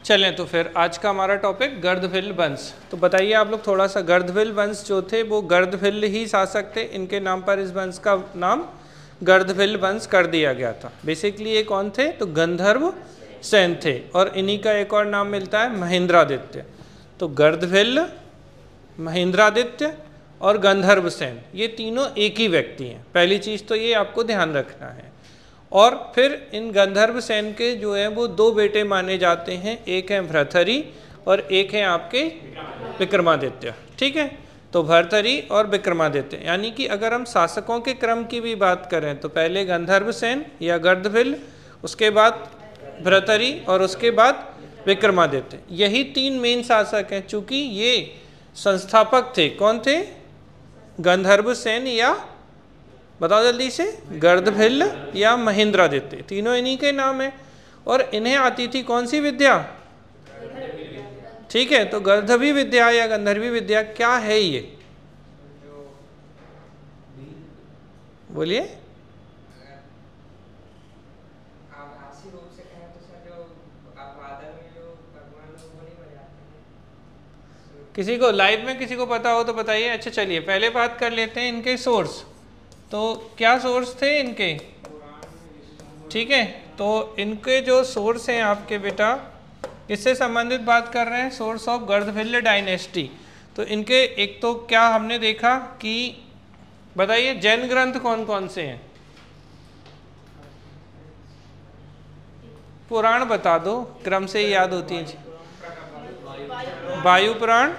चलें तो फिर आज का हमारा टॉपिक गर्दभिल्ल वंश। तो बताइए आप लोग थोड़ा सा, गर्दभिल्ल वंश जो थे वो गर्दभिल्ल ही शासक थे, इनके नाम पर इस वंश का नाम गर्दभिल्ल वंश कर दिया गया था। बेसिकली ये कौन थे? तो गंधर्व सेन थे, और इन्हीं का एक और नाम मिलता है महेंद्रादित्य। तो गर्दभिल्ल, महेंद्रादित्य और गंधर्व सेन, ये तीनों एक ही व्यक्ति हैं। पहली चीज़ तो ये आपको ध्यान रखना है। और फिर इन गंधर्व सेन के जो है वो दो बेटे माने जाते हैं, एक है भर्तहरि और एक है आपके विक्रमादित्य। ठीक है, तो भर्तहरि और विक्रमादित्य, यानी कि अगर हम शासकों के क्रम की भी बात करें तो पहले गंधर्व सेन या गर्दभिल्ल, उसके बाद भर्तहरि और उसके बाद विक्रमादित्य। यही तीन मेन शासक हैं। चूंकि ये संस्थापक थे, कौन थे? गंधर्व सेन या बताओ जल्दी से, गर्दभिल्ल या महेंद्रादित्य, तीनों इन्हीं के नाम है। और इन्हें आती थी कौन सी विद्या? ठीक है, तो गर्दभी विद्या या गंधर्वी विद्या क्या है ये? बोलिए। किसी को लाइव में किसी को पता हो तो बताइए। अच्छा चलिए पहले बात कर लेते हैं इनके सोर्स। तो क्या सोर्स थे इनके? ठीक है, तो इनके जो सोर्स हैं आपके बेटा, इससे संबंधित बात कर रहे हैं, सोर्स ऑफ गर्दभिल्ल डायनेस्टी। तो इनके एक तो क्या हमने देखा कि बताइए जैन ग्रंथ कौन कौन से हैं? पुराण बता दो, क्रम से ही याद होती है। वायु पुराण,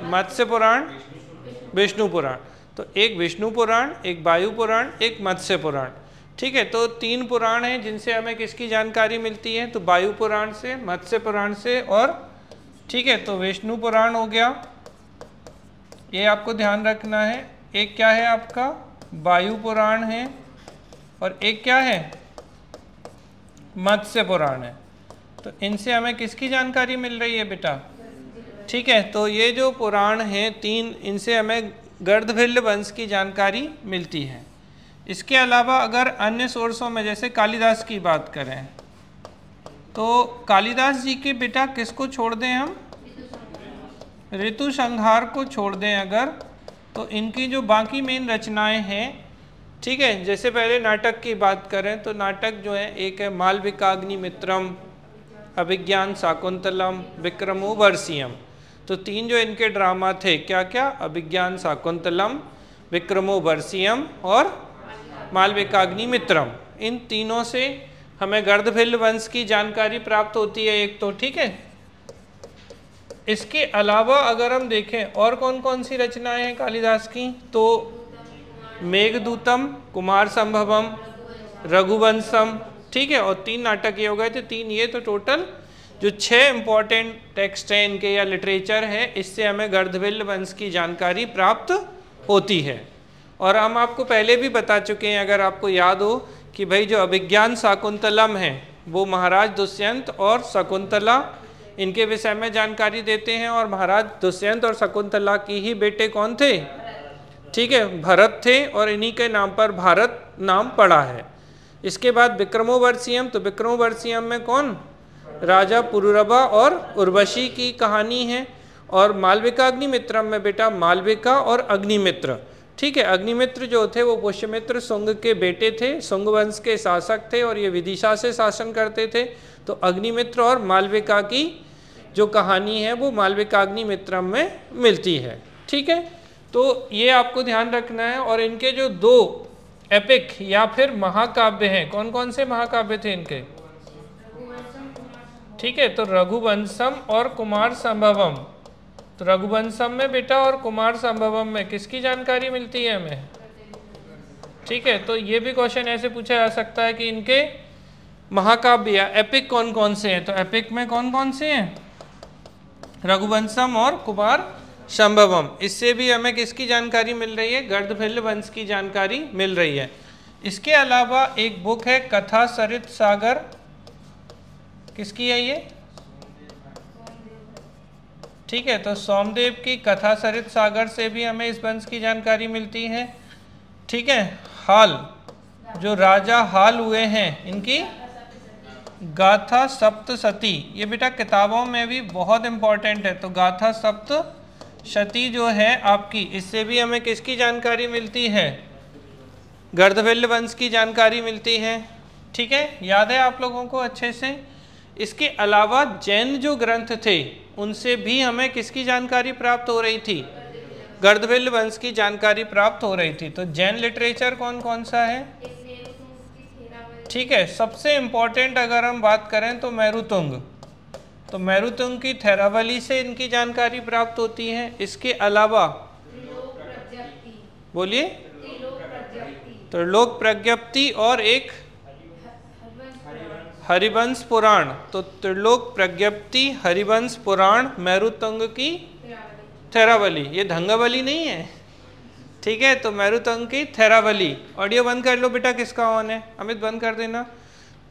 मत्स्य पुराण, विष्णु पुराण। तो एक विष्णु पुराण, एक वायु पुराण, एक मत्स्य पुराण। ठीक है, तो तीन पुराण हैं जिनसे हमें किसकी जानकारी मिलती है? तो वायु पुराण से, मत्स्य पुराण से और ठीक है, तो विष्णु पुराण हो गया, ये आपको ध्यान रखना है। एक क्या है आपका? वायु पुराण है, और एक क्या है? मत्स्य पुराण है। तो इनसे हमें किसकी जानकारी मिल रही है बेटा? ठीक है, तो ये जो पुराण हैं तीन, इनसे हमें गर्दभिल्ल वंश की जानकारी मिलती है। इसके अलावा अगर अन्य सोर्सों में जैसे कालिदास की बात करें तो कालिदास जी के बेटा किसको छोड़ दें हम? ऋतु संहार को छोड़ दें अगर, तो इनकी जो बाकी मेन रचनाएं हैं, ठीक है, जैसे पहले नाटक की बात करें तो नाटक जो है, एक है मालविकाग्निमित्रम, अभिज्ञान शाकुंतलम, विक्रमोर्वशीयम। तो तीन जो इनके ड्रामा थे, क्या क्या? अभिज्ञान शाकुंतलम, विक्रमोर्वशीयम और मालविकाग्निमित्रम। इन तीनों से हमें गर्दभिल्ल वंश की जानकारी प्राप्त होती है एक तो। ठीक है, इसके अलावा अगर हम देखें और कौन कौन सी रचनाएं हैं कालिदास की, तो मेघदूतम, कुमार संभवम, रघुवंशम। ठीक है, और तीन नाटक ये हो गए थे, तीन ये, तो टोटल जो 6 इंपॉर्टेंट टेक्स्ट हैं इनके या लिटरेचर है, इससे हमें गर्दभिल्ल वंश की जानकारी प्राप्त होती है। और हम आपको पहले भी बता चुके हैं, अगर आपको याद हो, कि भाई जो अभिज्ञान शाकुंतलम है वो महाराज दुष्यंत और शकुंतला, इनके विषय में जानकारी देते हैं। और महाराज दुष्यंत और शकुंतला की ही बेटे कौन थे? ठीक है, भरत थे, और इन्हीं के नाम पर भारत नाम पड़ा है। इसके बाद विक्रमोर्वशीयम, तो विक्रमोर्वशीयम में कौन? राजा पुरुरवा और उर्वशी की कहानी है। और मालविकाग्निमित्रम में बेटा मालविका और अग्निमित्र। ठीक है, अग्निमित्र जो थे वो पुष्यमित्र शुंग के बेटे थे, शुंग वंश के शासक थे, और ये विदिशा से शासन करते थे। तो अग्निमित्र और मालविका की जो कहानी है वो मालविकाग्निमित्रम में मिलती है। ठीक है, तो ये आपको ध्यान रखना है। और इनके जो दो एपिक या फिर महाकाव्य हैं, कौन कौन से महाकाव्य थे इनके? ठीक है, तो रघुवंशम और कुमार संभवम। तो रघुवंशम में बेटा और कुमार संभवम में किसकी जानकारी मिलती है हमें? ठीक है, तो ये भी क्वेश्चन ऐसे पूछा जा सकता है कि इनके महाकाव्य या एपिक कौन कौन से हैं? तो एपिक में कौन कौन से हैं? रघुवंशम और कुमार संभवम। इससे भी हमें किसकी जानकारी मिल रही है? गर्दभिल्ल वंश की जानकारी मिल रही है। इसके अलावा एक बुक है कथा सरित सागर, किसकी है ये? ठीक है, तो सोमदेव की कथा सरित सागर से भी हमें इस वंश की जानकारी मिलती है। ठीक है, हाल जो राजा हाल हुए हैं इनकी गाथा सप्तशती, ये बेटा किताबों में भी बहुत इंपॉर्टेंट है। तो गाथा सप्तशती जो है आपकी, इससे भी हमें किसकी जानकारी मिलती है? गर्दभिल्ल वंश की जानकारी मिलती है। ठीक है, याद है आप लोगों को अच्छे से। इसके अलावा जैन जो ग्रंथ थे उनसे भी हमें किसकी जानकारी प्राप्त हो रही थी? गर्दभिल्ल वंश की जानकारी प्राप्त हो रही थी। तो जैन लिटरेचर कौन कौन सा है? ठीक है, सबसे इम्पोर्टेंट अगर हम बात करें तो मेरुतुंग, तो मेरुतुंग की थेरावली से इनकी जानकारी प्राप्त होती है। इसके अलावा बोलिए, त्रिलोक प्रज्ञप्ति और एक हरिवंश पुराण। तो त्रिलोक प्रज्ञप्ति, हरिवंश पुराण, मेरुतुंग की थेरावली, ये धंगावली नहीं है। ठीक है, तो मेरुतुंग की थेरावली। ऑडियो बंद कर लो बेटा, किसका ऑन है? अमित बंद कर देना।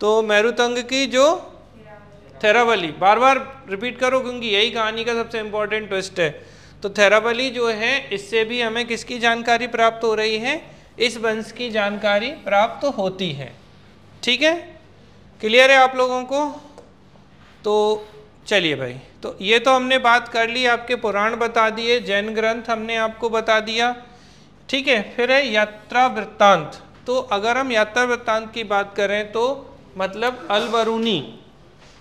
तो मेरुतुंग की जो थेरावली, बार बार रिपीट करो क्योंकि यही कहानी का सबसे इम्पोर्टेंट ट्विस्ट है। तो थेरावली जो है, इससे भी हमें किसकी जानकारी प्राप्त हो रही है? इस वंश की जानकारी प्राप्त होती है। ठीक है, क्लियर है आप लोगों को? तो चलिए भाई, तो ये तो हमने बात कर ली, आपके पुराण बता दिए, जैन ग्रंथ हमने आपको बता दिया। ठीक है, फिर है यात्रा वृत्तांत। तो अगर हम यात्रा वृत्तांत की बात करें तो मतलब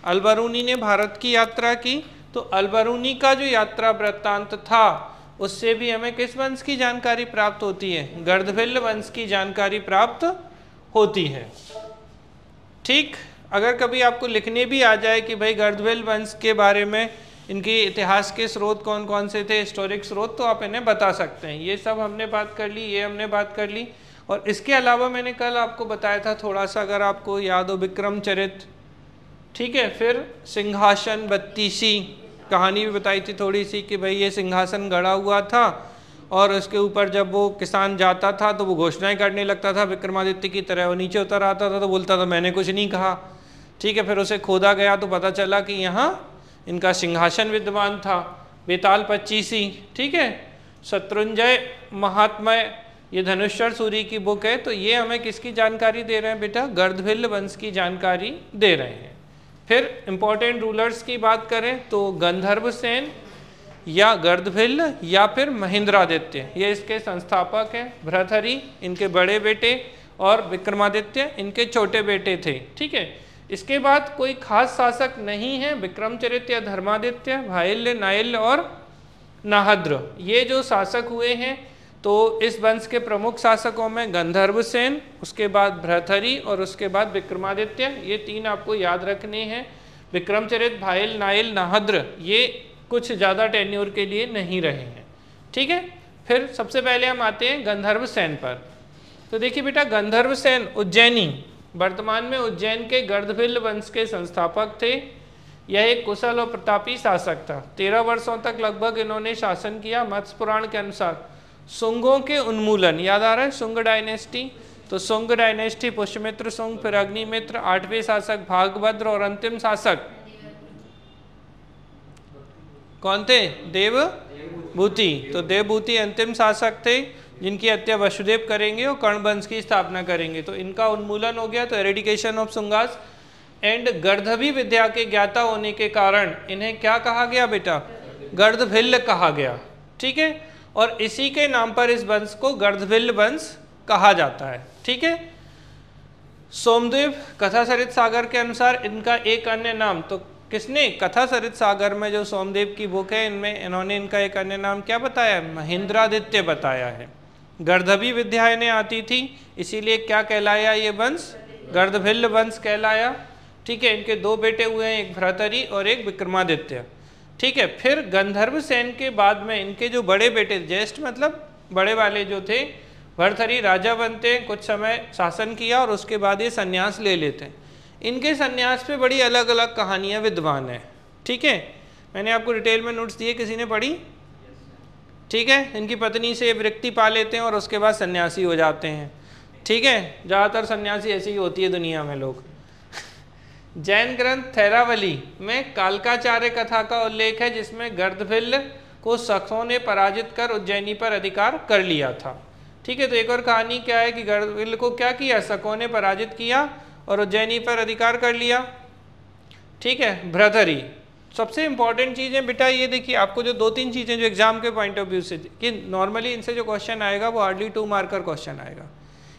अलबरूनी ने भारत की यात्रा की, तो अलबरूनी का जो यात्रा वृत्तांत था उससे भी हमें किस वंश की जानकारी प्राप्त होती है? गर्दभिल्ल वंश की जानकारी प्राप्त होती है। ठीक, अगर कभी आपको लिखने भी आ जाए कि भाई गर्दभिल्ल वंश के बारे में इनके इतिहास के स्रोत कौन कौन से थे, हिस्टोरिक स्रोत, तो आप इन्हें बता सकते हैं। ये सब हमने बात कर ली, ये हमने बात कर ली। और इसके अलावा मैंने कल आपको बताया था थोड़ा सा, अगर आपको याद हो, विक्रम चरित। ठीक है, फिर सिंहासन बत्तीसी कहानी भी बताई थी थोड़ी सी कि भाई ये सिंहासन गड़ा हुआ था और उसके ऊपर जब वो किसान जाता था तो वो घोषणाएं करने लगता था विक्रमादित्य की तरह। वो नीचे उतर आता था तो बोलता था मैंने कुछ नहीं कहा। ठीक है, फिर उसे खोदा गया तो पता चला कि यहाँ इनका सिंहासन विद्यमान था। बेताल पच्चीसी, ठीक है, शत्रुंजय महात्मय, ये धनुष्यर सूरी की बुक है। तो ये हमें किसकी जानकारी दे रहे हैं बेटा? गर्दभिल्ल वंश की जानकारी दे रहे हैं। फिर इंपॉर्टेंट रूलर्स की बात करें तो गंधर्व सेन या गर्दभिल्ल या फिर महेंद्रादित्य, ये इसके संस्थापक हैं। भृतहरि इनके बड़े बेटे और विक्रमादित्य इनके छोटे बेटे थे। ठीक है, इसके बाद कोई खास शासक नहीं है। विक्रमचरित या धर्मादित्य, भाइल्य, नाइल्य और नाहद्र, ये जो शासक हुए हैं। तो इस वंश के प्रमुख शासकों में गंधर्व सेन, उसके बाद भृतहरि और उसके बाद विक्रमादित्य, ये तीन आपको याद रखने हैं। विक्रमचरित, भाइल, नाइल, नाहद्र ये कुछ ज़्यादा टेन्योर के लिए नहीं रहे हैं। ठीक है, फिर सबसे पहले हम आते हैं गंधर्व सेन पर। तो देखिए बेटा, गंधर्व सेन उज्जैनी, वर्तमान में उज्जैन के गर्दभिल्ल वंश के संस्थापक थे। यह एक कुशल और प्रतापी शासक था। 13 वर्षों तक लगभग इन्होंने शासन किया। मत्स्य पुराण के अनुसार शुंगों के उन्मूलन, याद आ रहा है शुंग डायनेस्टी, तो शुंग डायनेस्टी, पुष्यमित्र शुंग, फिर अग्निमित्र, 8वें शासक भागभद्र और अंतिम शासक कौन थे? देवभूति। तो देवभूति अंतिम शासक थे जिनकी हत्या वसुदेव करेंगे और कर्ण वंश की स्थापना करेंगे। तो इनका उन्मूलन हो गया, तो एरेडिकेशन ऑफ शुंगास। एंड गर्दभी विद्या के ज्ञाता होने के कारण इन्हें क्या कहा गया बेटा? गर्दभिल्ल कहा गया। ठीक है, और इसी के नाम पर इस वंश को गर्दभिल्ल वंश कहा जाता है। ठीक है, सोमदेव कथा सरित सागर के अनुसार इनका एक अन्य नाम, तो किसने? कथा सरित सागर में जो सोमदेव की बुक है, इनमें इन्होंने इनका एक अन्य नाम क्या बताया? महेंद्रादित्य बताया है। गर्दभी विद्या इन्हें आती थी, इसीलिए क्या कहलाया ये वंश? गर्दभिल्ल वंश कहलाया। ठीक है, इनके दो बेटे हुए हैं, एक भृतहरि और एक विक्रमादित्य। ठीक है, फिर गंधर्व सेन के बाद में इनके जो बड़े बेटे, ज्येष्ठ मतलब बड़े वाले जो थे, भर्तहरि राजा बनते, कुछ समय शासन किया और उसके बाद ये संन्यास ले लेते। इनके संन्यास पे बड़ी अलग अलग कहानियाँ विद्वान हैं। ठीक है, मैंने आपको डिटेल में नोट्स दिए, किसी ने पढ़ी? ठीक है, इनकी पत्नी से विरक्ति पा लेते हैं और उसके बाद सन्यासी हो जाते हैं। ठीक है, ज़्यादातर सन्यासी ऐसी ही होती है दुनिया में लोग। जैन ग्रंथ थेरावली में कालकाचार्य कथा का उल्लेख है, जिसमें गर्दभिल्ल को शकों ने पराजित कर उज्जैनी पर अधिकार कर लिया था। ठीक है, तो एक और कहानी क्या है कि गर्दभिल्ल को क्या किया? शकों ने पराजित किया और उज्जैनी पर अधिकार कर लिया। ठीक है, भ्रतरी। सबसे इंपॉर्टेंट चीज़ है बेटा ये देखिए, आपको जो 2-3 चीज़ें जो एग्जाम के पॉइंट ऑफ व्यू से कि नॉर्मली इनसे जो क्वेश्चन आएगा वो हार्डली 2 मार्कर क्वेश्चन आएगा,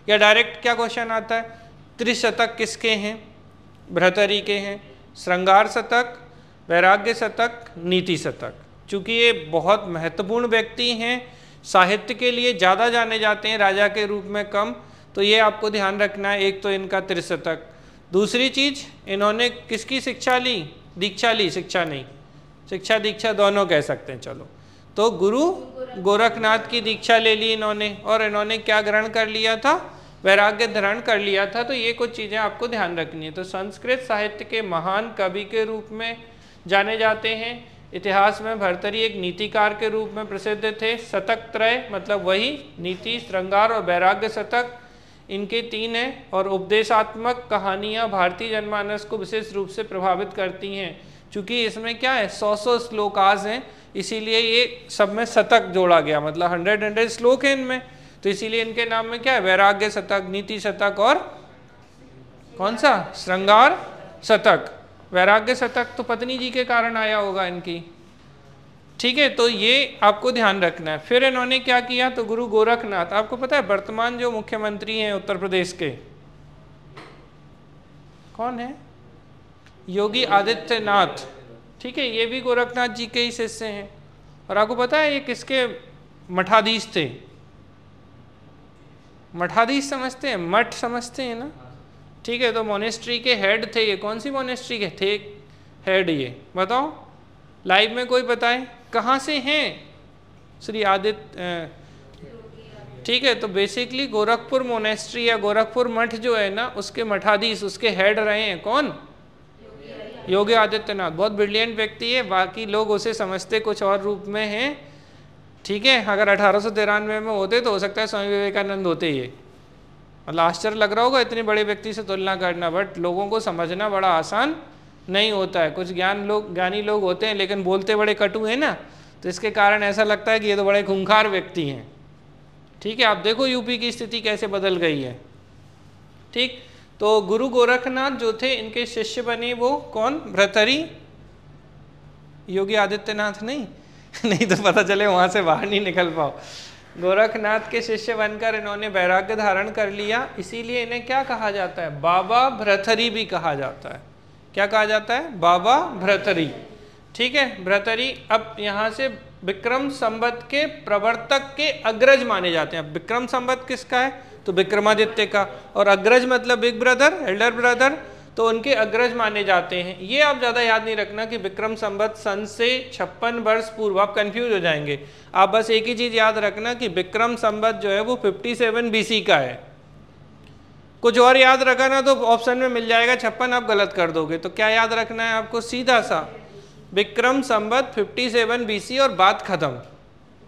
या डायरेक्ट क्या क्वेश्चन आता है, त्रिशतक किसके हैं, भ्रतरी के हैं, श्रृंगार शतक, वैराग्य शतक, नीति शतक। चूँकि ये बहुत महत्वपूर्ण व्यक्ति हैं, साहित्य के लिए ज़्यादा जाने जाते हैं, राजा के रूप में कम, तो ये आपको ध्यान रखना है। एक तो इनका त्रिशतक, दूसरी चीज़ इन्होंने किसकी शिक्षा ली, दीक्षा ली, शिक्षा नहीं, शिक्षा दीक्षा दोनों कह सकते हैं, चलो। तो गुरु गोरखनाथ की दीक्षा ले ली इन्होंने, और इन्होंने क्या ग्रहण कर लिया था, वैराग्य धारण कर लिया था। तो ये कुछ चीज़ें आपको ध्यान रखनी है। तो संस्कृत साहित्य के महान कवि के रूप में जाने जाते हैं। इतिहास में भर्तरी एक नीतिकार के रूप में प्रसिद्ध थे। शतक त्रय मतलब वही नीति, श्रृंगार और वैराग्य शतक, इनके 3 हैं। और उपदेशात्मक कहानियाँ भारतीय जनमानस को विशेष रूप से प्रभावित करती हैं। चूँकि इसमें क्या है, 100 श्लोकाज हैं, इसीलिए ये सब में शतक जोड़ा गया, मतलब 100 श्लोक हैं इनमें, तो इसीलिए इनके नाम में क्या है, वैराग्य शतक, नीति शतक और कौन सा, श्रृंगार शतक। वैराग्य शतक तो पत्नी जी के कारण आया होगा इनकी, ठीक है। तो ये आपको ध्यान रखना है। फिर इन्होंने क्या किया, तो गुरु गोरखनाथ, आपको पता है वर्तमान जो मुख्यमंत्री हैं उत्तर प्रदेश के कौन है, योगी आदित्यनाथ, ठीक है, ये भी गोरखनाथ जी के ही शिष्य हैं। और आपको पता है ये किसके मठाधीश थे, मठाधीश समझते हैं, मठ समझते हैं ना, ठीक है। तो मोनेस्ट्री के हेड थे ये, कौन सी मोनेस्ट्री के थे हेड, ये बताओ लाइव में कोई बताए कहाँ से हैं, श्री आदित्य, ठीक है। तो बेसिकली गोरखपुर मोनेस्ट्री या गोरखपुर मठ जो है ना, उसके मठाधीश, उसके हेड रहे हैं कौन, योगी आदित्यनाथ। बहुत ब्रिलियंट व्यक्ति है, बाकी लोग उसे समझते कुछ और रूप में हैं, ठीक है। अगर 1893 में होते तो हो सकता है स्वामी विवेकानंद होते ये, मतलब आश्चर्य लग रहा होगा इतने बड़े व्यक्ति से तुलना करना, बट लोगों को समझना बड़ा आसान नहीं होता है। कुछ ज्ञानी लोग होते हैं लेकिन बोलते बड़े कटु हैं ना, तो इसके कारण ऐसा लगता है कि ये तो बड़े खूंखार व्यक्ति हैं, ठीक है। आप देखो यूपी की स्थिति कैसे बदल गई है, ठीक। तो गुरु गोरखनाथ जो थे, इनके शिष्य बने वो कौन, भ्रतरी, योगी आदित्यनाथ नहीं नहीं तो पता चले वहाँ से बाहर नहीं निकल पाओ। गोरखनाथ के शिष्य बनकर इन्होंने वैराग्य धारण कर लिया, इसीलिए इन्हें क्या कहा जाता है, बाबा भ्रतरी भी कहा जाता है। क्या कहा जाता है, बाबा भ्रतरी, ठीक है। भ्रतरी अब यहाँ से विक्रम संवत के प्रवर्तक के अग्रज माने जाते हैं। विक्रम संवत किसका है, तो विक्रमादित्य का, और अग्रज मतलब बिग ब्रदर, एल्डर ब्रदर, तो उनके अग्रज माने जाते हैं। ये आप ज़्यादा याद नहीं रखना कि विक्रम संवत सन से 56 वर्ष पूर्व, आप कंफ्यूज हो जाएंगे। आप बस एक ही चीज़ याद रखना कि विक्रम संवत जो है वो 57 BC का है। कुछ और याद रखा ना तो ऑप्शन में मिल जाएगा 56, आप गलत कर दोगे। तो क्या याद रखना है आपको, सीधा सा विक्रम संवत 57 BC और बात खत्म।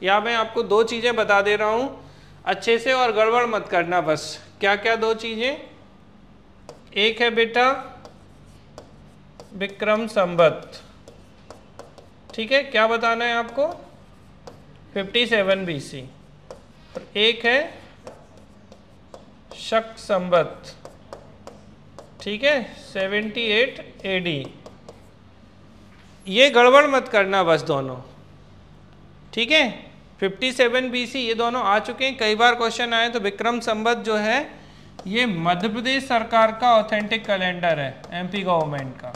या मैं आपको 2 चीज़ें बता दे रहा हूँ अच्छे से, और गड़बड़ मत करना बस। क्या क्या 2 चीज़ें, एक है बेटा विक्रम संवत, ठीक है, क्या बताना है आपको, 57 BC, और एक है शक संवत, ठीक है, 78 AD। ये गड़बड़ मत करना बस दोनों, ठीक है। 57 BC ये दोनों आ चुके हैं, कई बार क्वेश्चन आए। तो विक्रम संवत जो है ये मध्य प्रदेश सरकार का ऑथेंटिक कैलेंडर है, MP गवर्नमेंट का,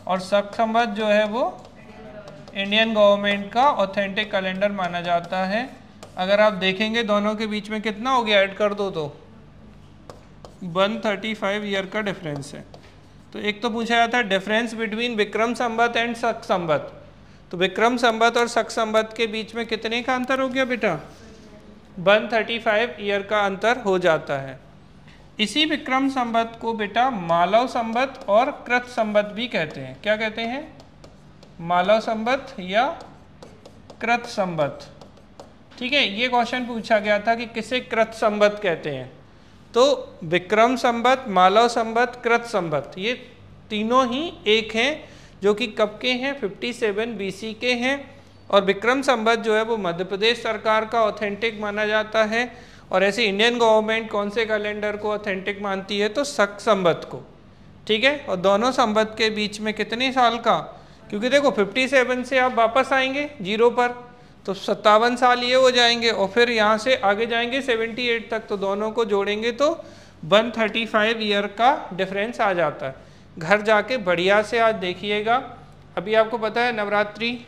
और शक संवत जो है वो इंडियन गवर्नमेंट का ऑथेंटिक कैलेंडर माना जाता है। अगर आप देखेंगे दोनों के बीच में कितना हो गया, ऐड कर दो तो 135 ईयर का डिफरेंस है। तो एक तो पूछा जाता है difference between Vikram Samvat and शक संवत, तो विक्रम संवत और शक संवत के बीच में कितने का अंतर हो गया बेटा, 135 ईयर का अंतर हो जाता है। इसी विक्रम संवत को बेटा मालव संवत और कृत संवत भी कहते हैं। क्या कहते हैं, मालव संवत या कृत संवत, ठीक है। ये क्वेश्चन पूछा गया था कि किसे कृत संवत कहते हैं। तो विक्रम संवत, मालव संवत, कृत संवत, ये तीनों ही एक हैं, जो कि कब के हैं, 57 BC के हैं। और विक्रम संवत जो है वो मध्य प्रदेश सरकार का ऑथेंटिक माना जाता है। और ऐसे इंडियन गवर्नमेंट कौन से कैलेंडर को ऑथेंटिक मानती है, तो शक संवत को, ठीक है, और दोनों संबत के बीच में कितने साल का, क्योंकि देखो 57 से आप वापस आएंगे 0 पर, तो 57 साल ये हो जाएंगे और फिर यहाँ से आगे जाएंगे 78 तक, तो दोनों को जोड़ेंगे तो 135 ईयर का डिफरेंस आ जाता है। घर जाके बढ़िया से आज देखिएगा। अभी आपको पता है नवरात्रि,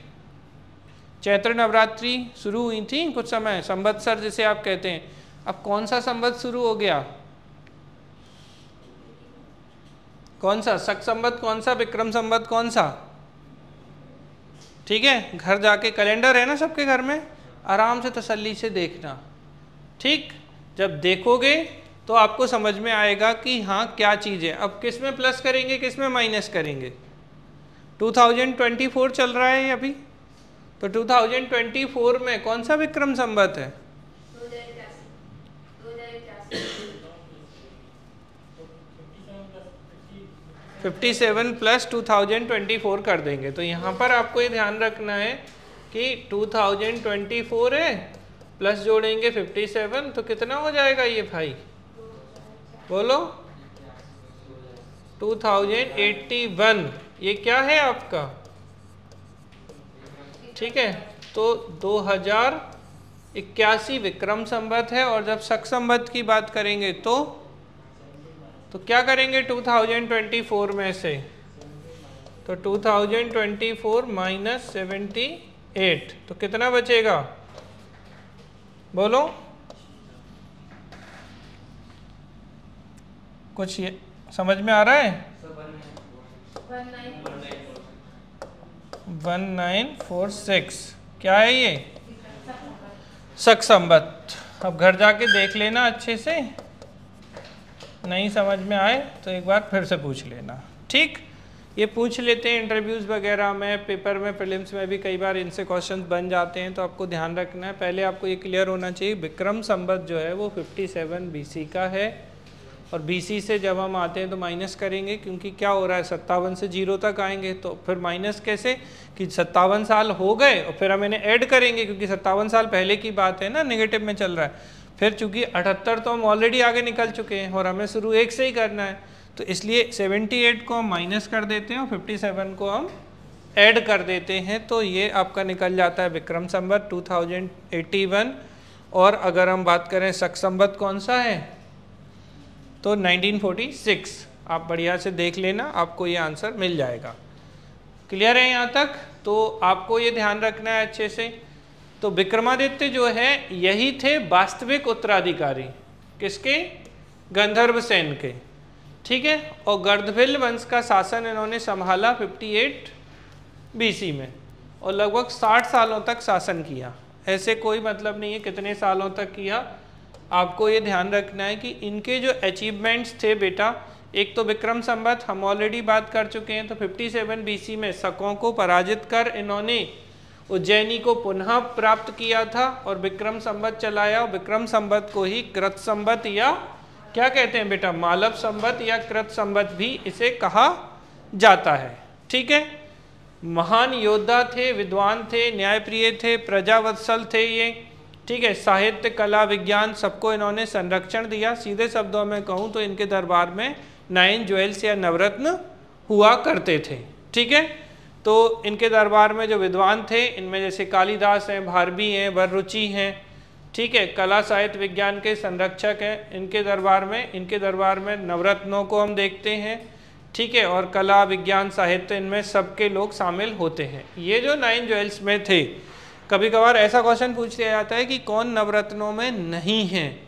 चैत्र नवरात्रि शुरू हुई थी कुछ समय, संवत्सर जिसे आप कहते हैं। अब कौन सा संवत शुरू हो गया, कौन सा, शक संवत कौन सा, विक्रम संवत कौन सा? ठीक है, घर जाके कैलेंडर है ना सबके घर में, आराम से तसल्ली से देखना। ठीक, जब देखोगे तो आपको समझ में आएगा कि हाँ क्या चीज़ है। अब किस में प्लस करेंगे, किस में माइनस करेंगे? 2024 चल रहा है अभी, तो 2024 में कौन सा विक्रम संवत है? 57 प्लस 2024 कर देंगे। तो यहाँ पर आपको ये ध्यान रखना है कि 2024 है प्लस जोड़ेंगे 57, तो कितना हो जाएगा ये भाई, बोलो? 2081। ये क्या है आपका? ठीक है, तो 2081 विक्रम संवत है। और जब शक संवत की बात करेंगे तो क्या करेंगे 2024 में से? तो 2024 माइनस 78, तो कितना बचेगा, बोलो? कुछ ये समझ में आ रहा है? 1946 क्या है ये? शक संवत। अब घर जाके देख लेना अच्छे से, नहीं समझ में आए तो एक बार फिर से पूछ लेना। ठीक, ये पूछ लेते हैं इंटरव्यूज़ वगैरह में, पेपर में, प्रीलिम्स में भी कई बार इनसे क्वेश्चंस बन जाते हैं, तो आपको ध्यान रखना है। पहले आपको ये क्लियर होना चाहिए विक्रम संवत जो है वो 57 BC का है, और BC से जब हम आते हैं तो माइनस करेंगे, क्योंकि क्या हो रहा है 57 से 0 तक आएंगे, तो फिर माइनस कैसे कि 57 साल हो गए और फिर हम इन्हें ऐड करेंगे, क्योंकि 57 साल पहले की बात है ना, नेगेटिव में चल रहा है। फिर चूंकि 78 तो हम ऑलरेडी आगे निकल चुके हैं और हमें शुरू 1 से ही करना है, तो इसलिए 78 को हम माइनस कर देते हैं और 57 को हम ऐड कर देते हैं, तो ये आपका निकल जाता है विक्रम संवत 2081। और अगर हम बात करें शक संवत कौन सा है, तो 1946। आप बढ़िया से देख लेना, आपको ये आंसर मिल जाएगा। क्लियर है यहाँ तक? तो आपको ये ध्यान रखना है अच्छे से। तो विक्रमादित्य जो है यही थे वास्तविक उत्तराधिकारी, किसके? गंधर्वसेन के। ठीक है, और गर्दभिल्ल वंश का शासन इन्होंने संभाला 58 BC में, और लगभग 60 सालों तक शासन किया। ऐसे कोई मतलब नहीं है कितने सालों तक किया, आपको ये ध्यान रखना है कि इनके जो अचीवमेंट्स थे बेटा, एक तो विक्रम संवत हम ऑलरेडी बात कर चुके हैं, तो 57 BC में शकों को पराजित कर इन्होंने उज्जैनी को पुनः प्राप्त किया था और विक्रम संवत चलाया। विक्रम संवत को ही कृत संवत या क्या कहते हैं बेटा, मालव संवत या कृत संवत भी इसे कहा जाता है। ठीक है, महान योद्धा थे, विद्वान थे, न्यायप्रिय थे, प्रजावत्सल थे ये। ठीक है, साहित्य, कला, विज्ञान सबको इन्होंने संरक्षण दिया। सीधे शब्दों में कहूँ तो इनके दरबार में 9 ज्वेल्स या नवरत्न हुआ करते थे। ठीक है, तो इनके दरबार में जो विद्वान थे, इनमें जैसे कालिदास हैं, भारवी हैं, वररुचि हैं। ठीक है, कला, साहित्य, विज्ञान के संरक्षक हैं इनके दरबार में नवरत्नों को हम देखते हैं। ठीक है, और कला, विज्ञान, साहित्य, इनमें सबके लोग शामिल होते हैं। ये जो 9 ज्वेल्स में थे, कभी कभार ऐसा क्वेश्चन पूछ लिया जाता है कि कौन नवरत्नों में नहीं है।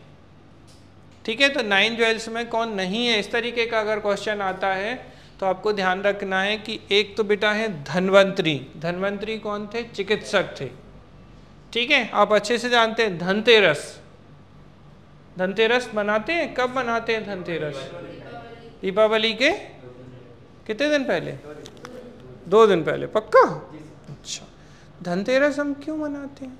ठीक है, तो 9 ज्वेल्स में कौन नहीं है, इस तरीके का अगर क्वेश्चन आता है तो आपको ध्यान रखना है कि एक तो बेटा है धन्वंतरी। धन्वंतरी कौन थे? चिकित्सक थे। ठीक है, आप अच्छे से जानते हैं। धनतेरस, धनतेरस मनाते हैं, कब मनाते हैं धनतेरस? दीपावली के कितने दिन पहले? 2 दिन पहले, पक्का? अच्छा, धनतेरस हम क्यों मनाते हैं?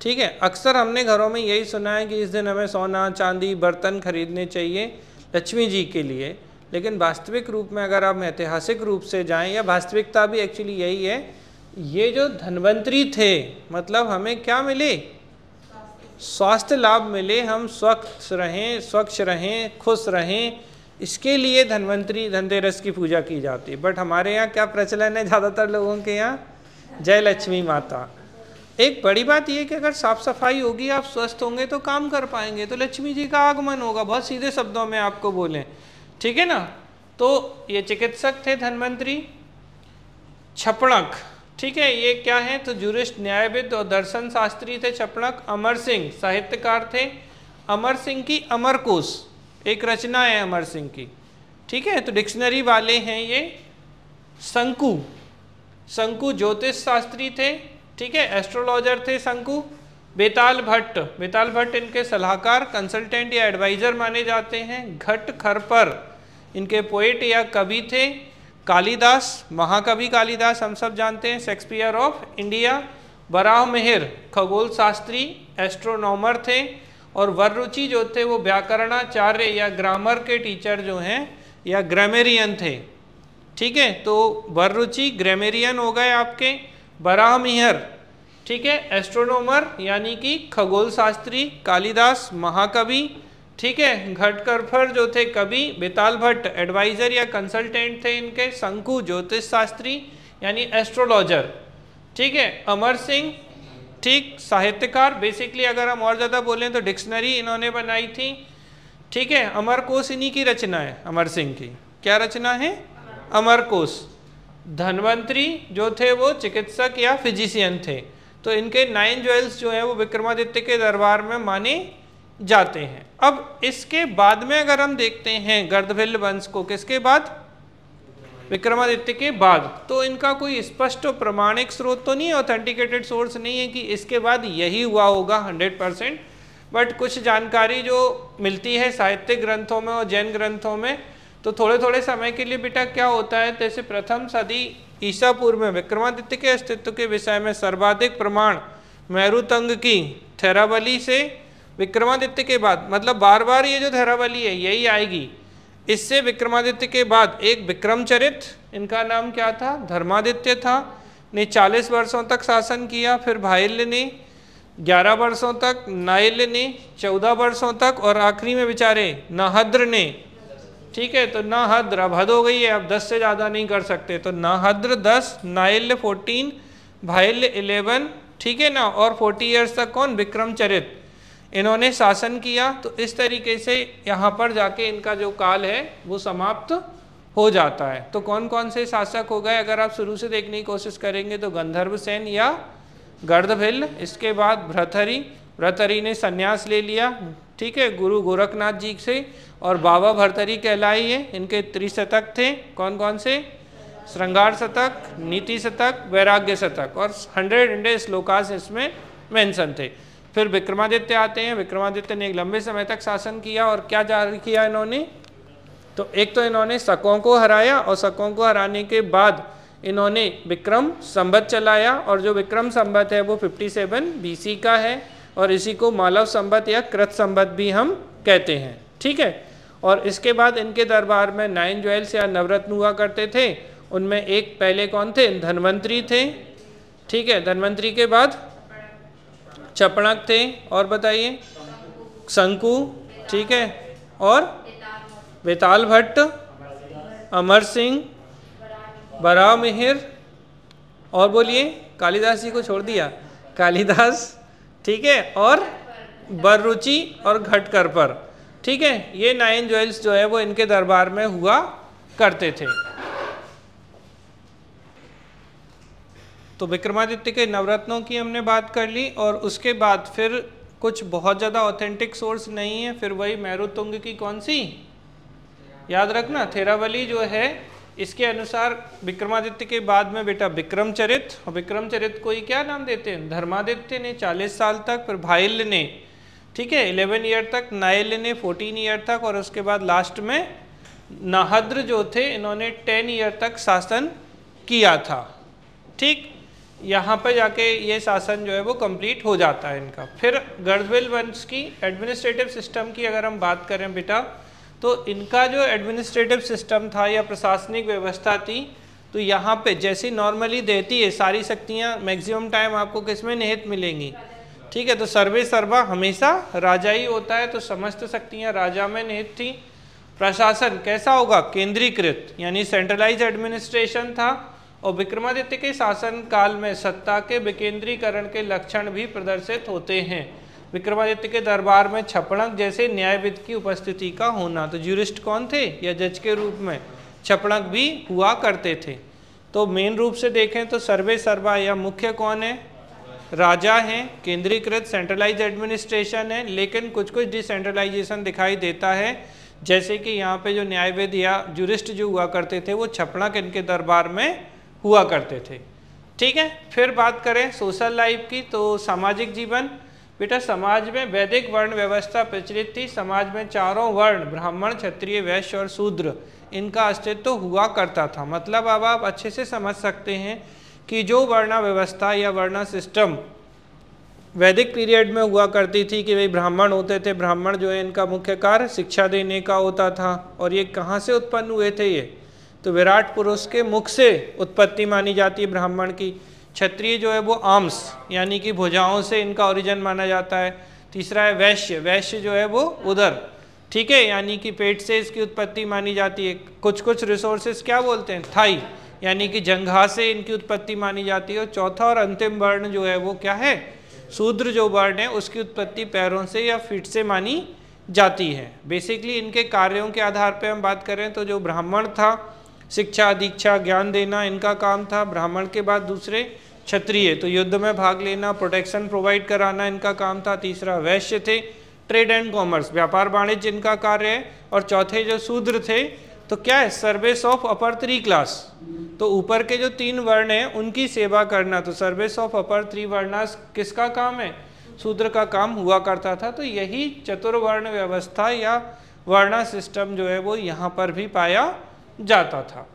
ठीक है, अक्सर हमने घरों में यही सुना है कि इस दिन हमें सोना, चांदी, बर्तन खरीदने चाहिए लक्ष्मी जी के लिए, लेकिन वास्तविक रूप में अगर आप ऐतिहासिक रूप से जाएं, या वास्तविकता भी एक्चुअली यही है, ये जो धन्वंतरी थे मतलब हमें क्या मिले? स्वास्थ्य लाभ मिले, हम स्वच्छ रहें, खुश रहें, इसके लिए धन्वंतरी धनतेरस की पूजा की जाती है। बट हमारे यहाँ क्या प्रचलन है ज़्यादातर लोगों के यहाँ, जय लक्ष्मी माता। एक बड़ी बात यह कि अगर साफ सफाई होगी, आप स्वस्थ होंगे तो काम कर पाएंगे, तो लक्ष्मी जी का आगमन होगा, बहुत सीधे शब्दों में आपको बोलें, ठीक है ना। तो ये चिकित्सक थे धन्वंतरी। छपणक, ठीक है, ये क्या है, तो जूरिस्ट न्यायविद और दर्शन शास्त्री थे छपणक। अमर सिंह साहित्यकार थे। अमर सिंह की अमरकोश एक रचना है अमर सिंह की, ठीक है, तो डिक्शनरी वाले हैं ये। शंकु ज्योतिष शास्त्री थे, ठीक है, एस्ट्रोलॉजर थे शंकु। बेताल भट्ट इनके सलाहकार, कंसल्टेंट या एडवाइजर माने जाते हैं। घट खरपर इनके पोएट या कवि थे। कालिदास, महाकवि कालिदास हम सब जानते हैं, शेक्सपियर ऑफ इंडिया। बराह मिहिर खगोल शास्त्री, एस्ट्रोनॉमर थे। और वररुचि जो थे वो व्याकरणाचार्य या ग्रामर के टीचर जो हैं या ग्रामेरियन थे, ठीक है। तो वररुचि ग्रामेरियन हो गए आपके। बराह मिहिर, ठीक है, एस्ट्रोनॉमर यानी कि खगोल शास्त्री। कालिदास महाकवि, ठीक है। घटकरफर जो थे कवि। बेताल भट्ट एडवाइजर या कंसल्टेंट थे इनके। शंकु ज्योतिष शास्त्री यानी एस्ट्रोलॉजर, ठीक है। अमर सिंह, ठीक, साहित्यकार। बेसिकली अगर हम और ज़्यादा बोलें तो डिक्शनरी इन्होंने बनाई थी, ठीक है। अमरकोश इन्हीं की रचना है, अमर सिंह की क्या रचना है, अमरकोश। धन्वंतरी जो थे वो चिकित्सक या फिजिशियन थे। तो इनके 9 ज्वेल्स जो हैं वो विक्रमादित्य के दरबार में माने जाते हैं। अब इसके बाद में अगर हम देखते हैं गर्दभिल्ल वंश को, किसके बाद, विक्रमादित्य के बाद, तो इनका कोई स्पष्ट और प्रमाणिक स्रोत तो नहीं है, ऑथेंटिकेटेड सोर्स नहीं है कि इसके बाद यही हुआ होगा 100%। बट कुछ जानकारी जो मिलती है साहित्यिक ग्रंथों में और जैन ग्रंथों में, तो थोड़े थोड़े समय के लिए बेटा क्या होता है, जैसे प्रथम सदी ईसा पूर्व में विक्रमादित्य के अस्तित्व के विषय में सर्वाधिक प्रमाण मेरुतंग की थेरावली से विक्रमादित्य के बाद, मतलब बार बार ये जो थेरावली है यही आएगी। इससे विक्रमादित्य के बाद एक विक्रमचरित, इनका नाम क्या था, धर्मादित्य था, ने 40 वर्षों तक शासन किया। फिर भाइल्य ने 11 वर्षों तक, नाइल्य ने 14 वर्षों तक, और आखिरी में बेचारे नाहद्र ने, ठीक है। तो नाहद्र अब हद हो गई है, अब 10 से ज़्यादा नहीं कर सकते, तो नाहद्र 10, नाइल्य 14, भाइल्य 11, ठीक है ना। और 40 ईयर्स तक कौन, विक्रमचरित, इन्होंने शासन किया। तो इस तरीके से यहाँ पर जाके इनका जो काल है वो समाप्त हो जाता है। तो कौन कौन से शासक हो गए अगर आप शुरू से देखने की कोशिश करेंगे तो गंधर्वसेन या गर्दभिल्ल, इसके बाद भर्तहरि ने संन्यास ले लिया, ठीक है, गुरु गोरखनाथ जी से, और बाबा भर्तहरि कहलाई है। इनके त्रिशतक थे, कौन कौन से, श्रृंगार शतक, नीति शतक, वैराग्य शतक, और 100 श्लोकास इसमें मेंशन थे। फिर विक्रमादित्य आते हैं। विक्रमादित्य ने एक लंबे समय तक शासन किया, और क्या जारी किया इन्होंने, तो एक तो इन्होंने शकों को हराया, और शकों को हराने के बाद इन्होंने विक्रम संवत चलाया, और जो विक्रम संवत है वो 57 BC का है, और इसी को मालव संवत या कृत संवत भी हम कहते हैं, ठीक है। और इसके बाद इनके दरबार में 9 ज्वेल्स या नवरत्न हुआ करते थे। उनमें एक पहले कौन थे, धन्वंतरी थे, ठीक है। धन्वंतरी के बाद छपणक थे, और बताइए, शंकु, ठीक है, और बेताल भट्ट, अमर सिंह, बराह मिहिर, और बोलिए, कालिदास जी को छोड़ दिया, कालिदास, ठीक है, और वररुचि और घटकरपर, ठीक है। ये 9 ज्वेल्स जो है वो इनके दरबार में हुआ करते थे। तो विक्रमादित्य के नवरत्नों की हमने बात कर ली, और उसके बाद फिर कुछ बहुत ज़्यादा ऑथेंटिक सोर्स नहीं है। फिर वही मेरुतुंग की कौन सी, याद रखना, थेरावली जो है, इसके अनुसार विक्रमादित्य के बाद में बेटा विक्रमचरित, और विक्रमचरित को ही क्या नाम देते हैं, धर्मादित्य ने 40 साल तक, फिर भाइल्य ने, ठीक है, 11 ईयर तक, नाइल्य ने 14 ईयर तक, और उसके बाद लास्ट में नाहद्र जो थे इन्होंने 10 ईयर तक शासन किया था, ठीक। यहाँ पर जाके ये शासन जो है वो कंप्लीट हो जाता है इनका। फिर गर्दभिल्ल वंश की एडमिनिस्ट्रेटिव सिस्टम की अगर हम बात करें बेटा, तो इनका जो एडमिनिस्ट्रेटिव सिस्टम था या प्रशासनिक व्यवस्था थी, तो यहाँ पे जैसी नॉर्मली देती है सारी शक्तियाँ मैक्सिमम टाइम आपको किस में निहित मिलेंगी, ठीक है, तो सर्वे सर्वा हमेशा राजा ही होता है, तो समस्त शक्तियां राजा में निहित थी। प्रशासन कैसा होगा? केंद्रीकृत, यानी सेंट्रलाइज एडमिनिस्ट्रेशन था। और विक्रमादित्य के शासन काल में सत्ता के विकेंद्रीकरण के लक्षण भी प्रदर्शित होते हैं। विक्रमादित्य के दरबार में छपणक जैसे न्यायविद की उपस्थिति का होना, तो ज्यूरिस्ट कौन थे? या जज के रूप में छपणक भी हुआ करते थे। तो मेन रूप से देखें तो सर्वे सर्वा या मुख्य कौन है? राजा हैं, केंद्रीकृत सेंट्रलाइज एडमिनिस्ट्रेशन है, लेकिन कुछ कुछ डिसेंट्रलाइजेशन दिखाई देता है, जैसे कि यहाँ पे जो न्यायविद या ज्यूरिस्ट जो हुआ करते थे वो छपणक इनके दरबार में हुआ करते थे। ठीक है, फिर बात करें सोशल लाइफ की, तो सामाजिक जीवन। बेटा समाज में वैदिक वर्ण व्यवस्था प्रचलित थी। समाज में चारों वर्ण ब्राह्मण, क्षत्रिय, वैश्य और शूद्र इनका अस्तित्व हुआ करता था। मतलब अब आप अच्छे से समझ सकते हैं कि जो वर्णा व्यवस्था या वर्णा सिस्टम वैदिक पीरियड में हुआ करती थी कि भाई ब्राह्मण होते थे, ब्राह्मण जो है इनका मुख्य कार्य शिक्षा देने का होता था। और ये कहाँ से उत्पन्न हुए थे? ये तो विराट पुरुष के मुख से उत्पत्ति मानी जाती है ब्राह्मण की। क्षत्रिय जो है वो आर्म्स यानी कि भुजाओं से इनका ओरिजिन माना जाता है। तीसरा है वैश्य, वैश्य जो है वो उदर, ठीक है, यानी कि पेट से इसकी उत्पत्ति मानी जाती है। कुछ कुछ रिसोर्सेज क्या बोलते हैं? थाई, यानी कि जंघा से इनकी उत्पत्ति मानी जाती है। और चौथा और अंतिम वर्ण जो है वो क्या है? शूद्र जो वर्ण है उसकी उत्पत्ति पैरों से या फीट से मानी जाती है। बेसिकली इनके कार्यों के आधार पर हम बात करें तो जो ब्राह्मण था शिक्षा, दीक्षा, ज्ञान देना इनका काम था। ब्राह्मण के बाद दूसरे क्षत्रिय, तो युद्ध में भाग लेना, प्रोटेक्शन प्रोवाइड कराना इनका काम था। तीसरा वैश्य थे, ट्रेड एंड कॉमर्स, व्यापार वाणिज्य इनका कार्य है। और चौथे जो शूद्र थे तो क्या है? सर्विस ऑफ अपर 3 क्लास, तो ऊपर के जो 3 वर्ण हैं उनकी सेवा करना। तो सर्विस ऑफ अपर 3 वर्णास किसका काम है? शूद्र का काम हुआ करता था। तो यही चतुर्वर्ण व्यवस्था या वर्णा सिस्टम जो है वो यहाँ पर भी पाया जाता था।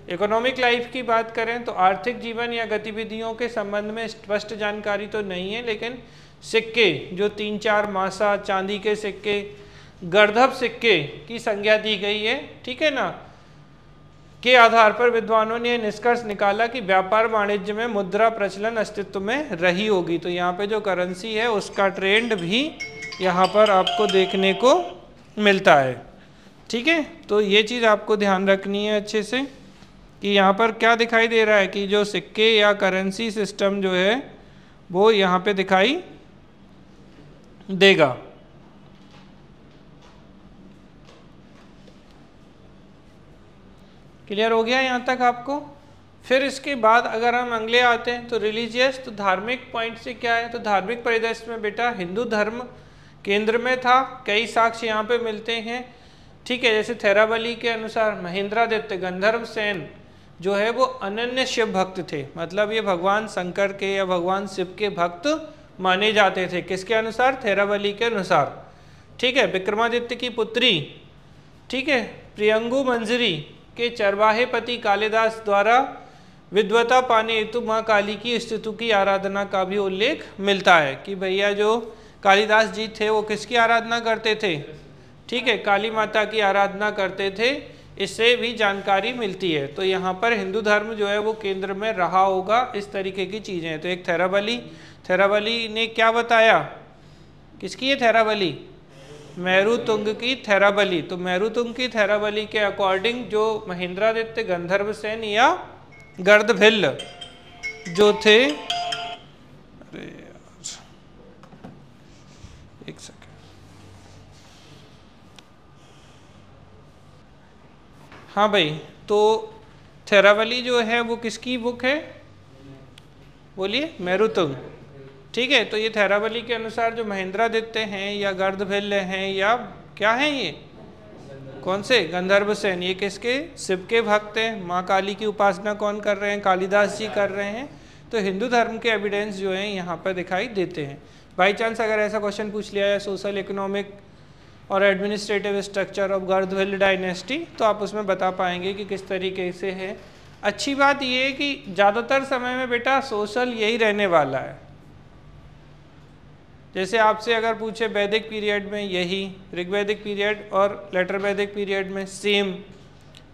इकोनॉमिक लाइफ की बात करें तो आर्थिक जीवन या गतिविधियों के संबंध में स्पष्ट जानकारी तो नहीं है, लेकिन सिक्के जो 3-4 मासा, चांदी के सिक्के, गर्दभ सिक्के की संज्ञा दी गई है, ठीक है ना, के आधार पर विद्वानों ने निष्कर्ष निकाला कि व्यापार वाणिज्य में मुद्रा प्रचलन अस्तित्व में रही होगी। तो यहाँ पे जो करेंसी है उसका ट्रेंड भी यहाँ पर आपको देखने को मिलता है। ठीक है, तो ये चीज़ आपको ध्यान रखनी है अच्छे से कि यहाँ पर क्या दिखाई दे रहा है कि जो सिक्के या करेंसी सिस्टम जो है वो यहाँ पे दिखाई देगा। क्लियर हो गया यहाँ तक आपको? फिर इसके बाद अगर हम अगले आते हैं तो रिलीजियस, तो धार्मिक पॉइंट से क्या है? तो धार्मिक परिदृश्य में बेटा हिंदू धर्म केंद्र में था। कई साक्ष्य यहाँ पे मिलते हैं, ठीक है, जैसे थेरावली के अनुसार महेंद्रादित्य गंधर्व सेन जो है वो अनन्य शिव भक्त थे। मतलब ये भगवान शंकर के या भगवान शिव के भक्त माने जाते थे। किसके अनुसार? थेरावली के अनुसार। ठीक है, विक्रमादित्य की पुत्री, ठीक है, प्रियंगु मंजरी के चरवाहे पति कालिदास द्वारा विद्वता पाने हेतु माँ काली की स्तुति की आराधना का भी उल्लेख मिलता है कि भैया जो कालिदास जी थे वो किसकी आराधना करते थे? ठीक है, काली माता की आराधना करते थे। इससे भी जानकारी मिलती है। तो यहाँ पर हिंदू धर्म जो है वो केंद्र में रहा होगा। इस तरीके की चीज़ें। तो एक थेरावली ने क्या बताया? किसकी है थेरावली? मेरुतुंग की थेरावली। तो मेरुतुंग की थेरावली के अकॉर्डिंग जो महेंद्रादित्य गंधर्व सेन या गर्दभिल्ल जो थे, अरे एक सेकंड, हाँ भाई, तो थेरावली जो है वो किसकी बुक है? बोलिए। मेरुतुंग। ठीक है, तो ये थेरावली के अनुसार जो महेंद्रादित्य हैं या गर्दभिल्ल हैं या क्या हैं, ये कौन से? गंधर्व सेन। ये किसके? शिव के भक्त हैं। माँ काली की उपासना कौन कर रहे हैं? कालिदास जी कर रहे हैं। तो हिंदू धर्म के एविडेंस जो हैं यहाँ पर दिखाई देते हैं। बाई चांस अगर ऐसा क्वेश्चन पूछ लिया है सोशल इकोनॉमिक और administrative structure of Gardabhilla dynasty, तो आप उसमें बता पाएंगे कि किस तरीके से है। अच्छी बात ये है कि ज़्यादातर समय में बेटा सोशल यही रहने वाला है। जैसे आपसे अगर पूछे वैदिक पीरियड में यही, ऋग्वैदिक पीरियड और लेटर वैदिक पीरियड में सेम,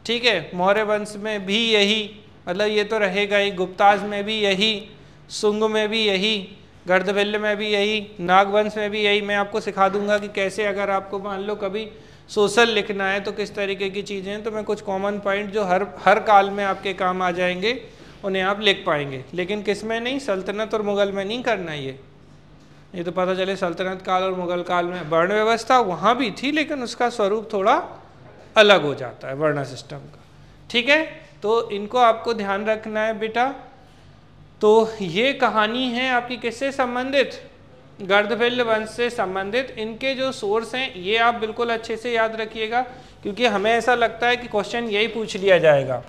ठीक है, मौर्य वंश में भी यही, मतलब ये तो रहेगा ही, गुप्ताज में भी यही, शुंग में भी यही, गर्दभिल्ल में भी यही, नागवंश में भी यही। मैं आपको सिखा दूंगा कि कैसे, अगर आपको मान लो कभी सोशल लिखना है तो किस तरीके की चीज़ें हैं। तो मैं कुछ कॉमन पॉइंट जो हर काल में आपके काम आ जाएंगे उन्हें आप लिख पाएंगे, लेकिन किस में नहीं, सल्तनत और मुगल में नहीं करना। ये तो पता चले सल्तनत काल और मुगल काल में वर्ण व्यवस्था वहाँ भी थी, लेकिन उसका स्वरूप थोड़ा अलग हो जाता है वर्ण सिस्टम का। ठीक है, तो इनको आपको ध्यान रखना है बेटा। तो ये कहानी है आपकी किससे संबंधित, गर्दभिल्ल वंश से संबंधित। इनके जो सोर्स हैं ये आप बिल्कुल अच्छे से याद रखिएगा, क्योंकि हमें ऐसा लगता है कि क्वेश्चन यही पूछ लिया जाएगा,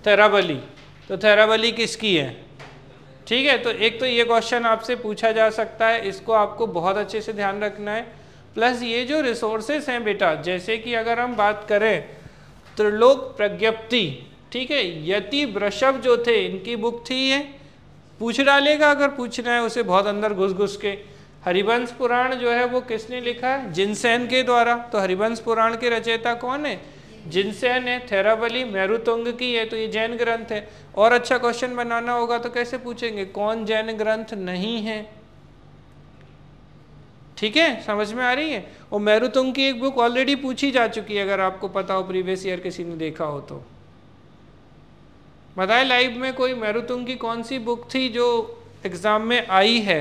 थेराबली। तो थेराबली किसकी है? ठीक है, तो एक तो ये क्वेश्चन आपसे पूछा जा सकता है, इसको आपको बहुत अच्छे से ध्यान रखना है। प्लस ये जो रिसोर्सेस हैं बेटा, जैसे कि अगर हम बात करें त्रिलोक प्रज्ञप्ति, ठीक है, यति वृषभ जो थे इनकी बुक थी ये, पूछ डालेगा अगर पूछना है उसे बहुत अंदर घुस घुस के। हरिवंश पुराण जो है वो किसने लिखा है? जिनसेन के द्वारा। तो हरिवंश पुराण के रचयिता कौन है? जिनसेन है। थेराबली मेरुतुंग की है, तो ये जैन ग्रंथ है। और अच्छा क्वेश्चन बनाना होगा तो कैसे पूछेंगे, कौन जैन ग्रंथ नहीं है? ठीक है, समझ में आ रही है। और मेरुतुंग की एक बुक ऑलरेडी पूछी जा चुकी है, अगर आपको पता हो, प्रीवियस ईयर किसी ने देखा हो तो बताए। लाइव में कोई मेरुतुंग की कौन सी बुक थी जो एग्जाम में आई है?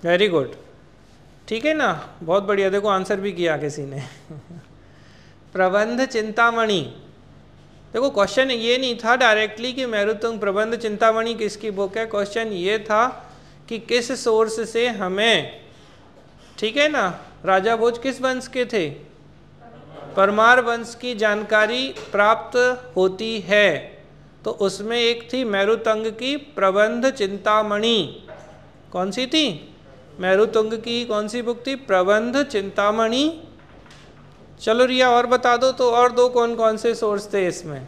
वेरी गुड, ठीक है ना, बहुत बढ़िया। देखो आंसर भी किया किसी ने प्रबंध चिंतामणि। देखो क्वेश्चन ये नहीं था डायरेक्टली कि मेरुतुंग प्रबंध चिंतामणि किसकी बुक है, क्वेश्चन ये था कि किस सोर्स से हमें, ठीक है ना, राजा भोज किस वंश के थे? परमार वंश की जानकारी प्राप्त होती है। तो उसमें एक थी मेरुतुंग की प्रबंध चिंतामणि। कौन सी थी? मेरुतुंग की कौन सी बुक थी? प्रबंध चिंतामणि। चलो रिया और बता दो तो, और दो कौन कौन से सोर्स थे इसमें?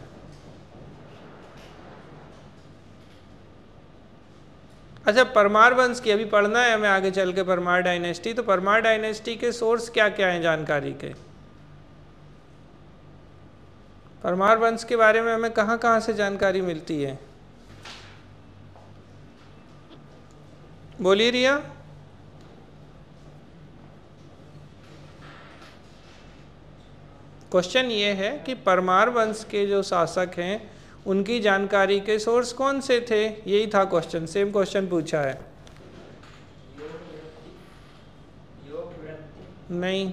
अच्छा, परमार वंश की अभी पढ़ना है हमें आगे चल के, परमार डायनेस्टी। तो परमार डायनेस्टी के सोर्स क्या क्या हैं जानकारी के? परमार वंश के बारे में हमें कहाँ कहाँ से जानकारी मिलती है? बोलिए रिया। क्वेश्चन ये है कि परमार वंश के जो शासक हैं उनकी जानकारी के सोर्स कौन से थे, यही था क्वेश्चन। सेम क्वेश्चन पूछा है। नहीं,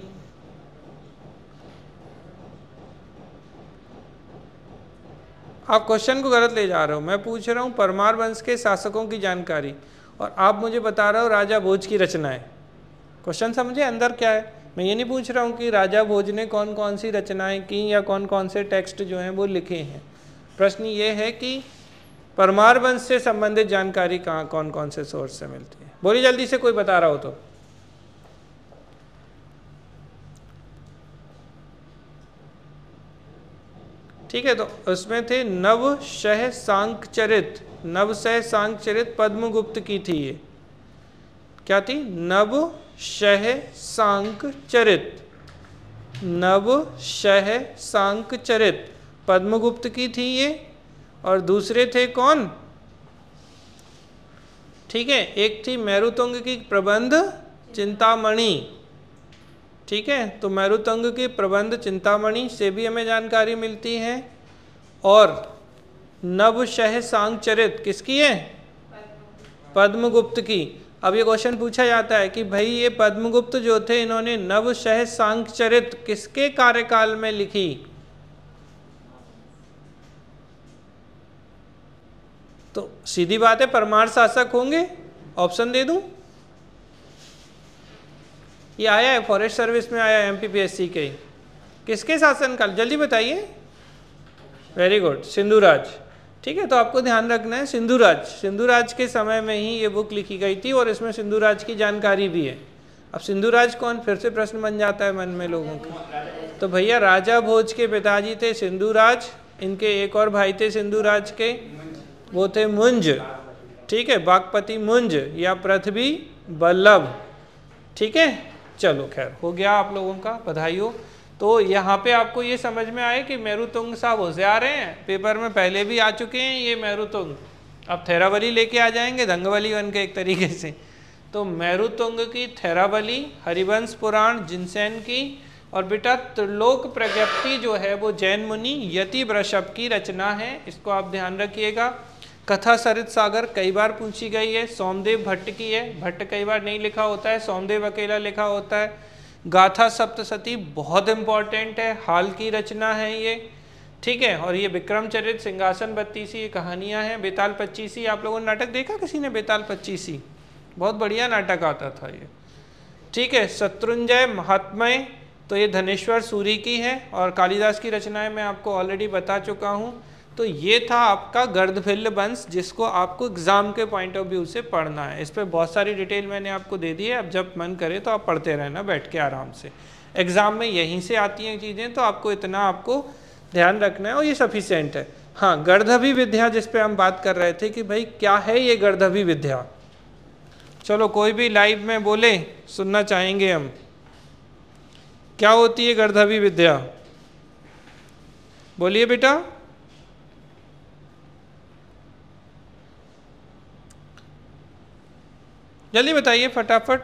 आप क्वेश्चन को गलत ले जा रहे हो। मैं पूछ रहा हूँ परमार वंश के शासकों की जानकारी, और आप मुझे बता रहे हो राजा भोज की रचनाएं। क्वेश्चन समझे अंदर क्या है? मैं ये नहीं पूछ रहा हूँ कि राजा भोज ने कौन कौन सी रचनाएं की या कौन कौन से टेक्स्ट जो हैं वो लिखे हैं। प्रश्न ये है कि परमार वंश से संबंधित जानकारी कहाँ, कौन कौन से सोर्स से मिलती है। बोलिए जल्दी से, कोई बता रहा हो तो। ठीक है, तो उसमें थे नवशह सांकचरित। नवशह सांकचरित पद्मगुप्त की थी ये। क्या थी? नवशह सांकचरित। नवशह सांकचरित पद्मगुप्त की थी ये। और दूसरे थे कौन? ठीक है, एक थी मेरुतुंग की प्रबंध चिंतामणि। ठीक है, तो मेरुतुंग की प्रबंध चिंतामणि से भी हमें जानकारी मिलती है। और नवशह सांकचरित किसकी है? पद्मगुप्त की। अब ये क्वेश्चन पूछा जाता है कि भाई ये पद्मगुप्त जो थे इन्होंने नवशह सांकचरित किसके कार्यकाल में लिखी? तो सीधी बात है परमार शासक होंगे। ऑप्शन दे दूं? ये आया है फॉरेस्ट सर्विस में, आया है एमपीपीएससी के। किसके शासनकाल? जल्दी बताइए। Very good, Sindhuraj. ठीक है, तो आपको ध्यान रखना है सिंधुराज। सिंधुराज के समय में ही ये बुक लिखी गई थी और इसमें सिंधुराज की जानकारी भी है। अब सिंधुराज कौन, फिर से प्रश्न बन जाता है मन में लोगों का। तो भैया राजा भोज के पिताजी थे सिंधुराज, इनके एक और भाई थे सिंधुराज के, वो थे मुंज। ठीक है, बागपति मुंज या पृथ्वी बल्लभ। ठीक है, चलो खैर हो गया आप लोगों का, बधाई हो। तो यहाँ पे आपको ये समझ में आए कि मेरुतुंग साहब होशियार हैं, पेपर में पहले भी आ चुके हैं ये मेरुतुंग। अब थेरावली लेके आ जाएंगे धंगवली बन के एक तरीके से। तो मेरुतुंग की थेरावली, हरिवंश पुराण जिनसेन की, और बेटा त्रिलोक प्रज्ञप्ति जो है वो जैन मुनि यति वृषभ की रचना है, इसको आप ध्यान रखिएगा। कथा सरित सागर कई बार पूछी गई है, सोमदेव भट्ट की है, भट्ट कई बार नहीं लिखा होता है, सोमदेव अकेला लिखा होता है। गाथा सप्तशती बहुत इंपॉर्टेंट है, हाल की रचना है ये, ठीक है। और ये विक्रमचरित, सिंहासन बत्तीसी, ये कहानियाँ हैं। बेताल पच्चीसी, आप लोगों ने नाटक देखा किसी ने? बेताल पच्चीसी बहुत बढ़िया नाटक आता था ये, ठीक है। शत्रुंजय महात्म्य, तो ये धनेश्वर सूरी की है, और कालिदास की रचनाएं मैं आपको ऑलरेडी बता चुका हूँ। तो ये था आपका गर्दभिल्ल वंश, जिसको आपको एग्जाम के पॉइंट ऑफ व्यू से पढ़ना है। इस पर बहुत सारी डिटेल मैंने आपको दे दी है, अब जब मन करे तो आप पढ़ते रहना बैठ के आराम से। एग्जाम में यहीं से आती हैं चीज़ें, तो आपको इतना आपको ध्यान रखना है और ये सफिशिएंट है। हाँ, गर्दभी विद्या जिस पे हम बात कर रहे थे कि भाई क्या है ये गर्दभी विद्या। चलो कोई भी लाइव में बोले, सुनना चाहेंगे हम। क्या होती है गर्दभी विद्या? बोलिए बेटा। जल्दी बताइए फटाफट।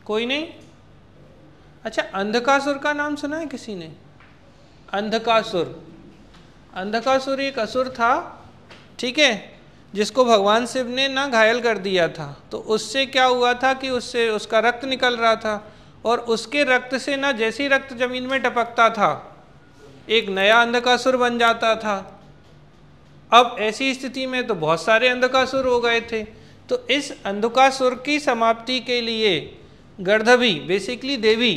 कोई नहीं? अच्छा, अंधकासुर का नाम सुना है किसी ने? अंधकासुर, अंधकासुर एक असुर था, ठीक है, जिसको भगवान शिव ने ना घायल कर दिया था। तो उससे क्या हुआ था कि उससे उसका रक्त निकल रहा था, और उसके रक्त से ना जैसे ही रक्त जमीन में टपकता था एक नया अंधकासुर बन जाता था। अब ऐसी स्थिति में तो बहुत सारे अंधकासुर हो गए थे। तो इस अंधकासुर की समाप्ति के लिए गर्दभी बेसिकली देवी,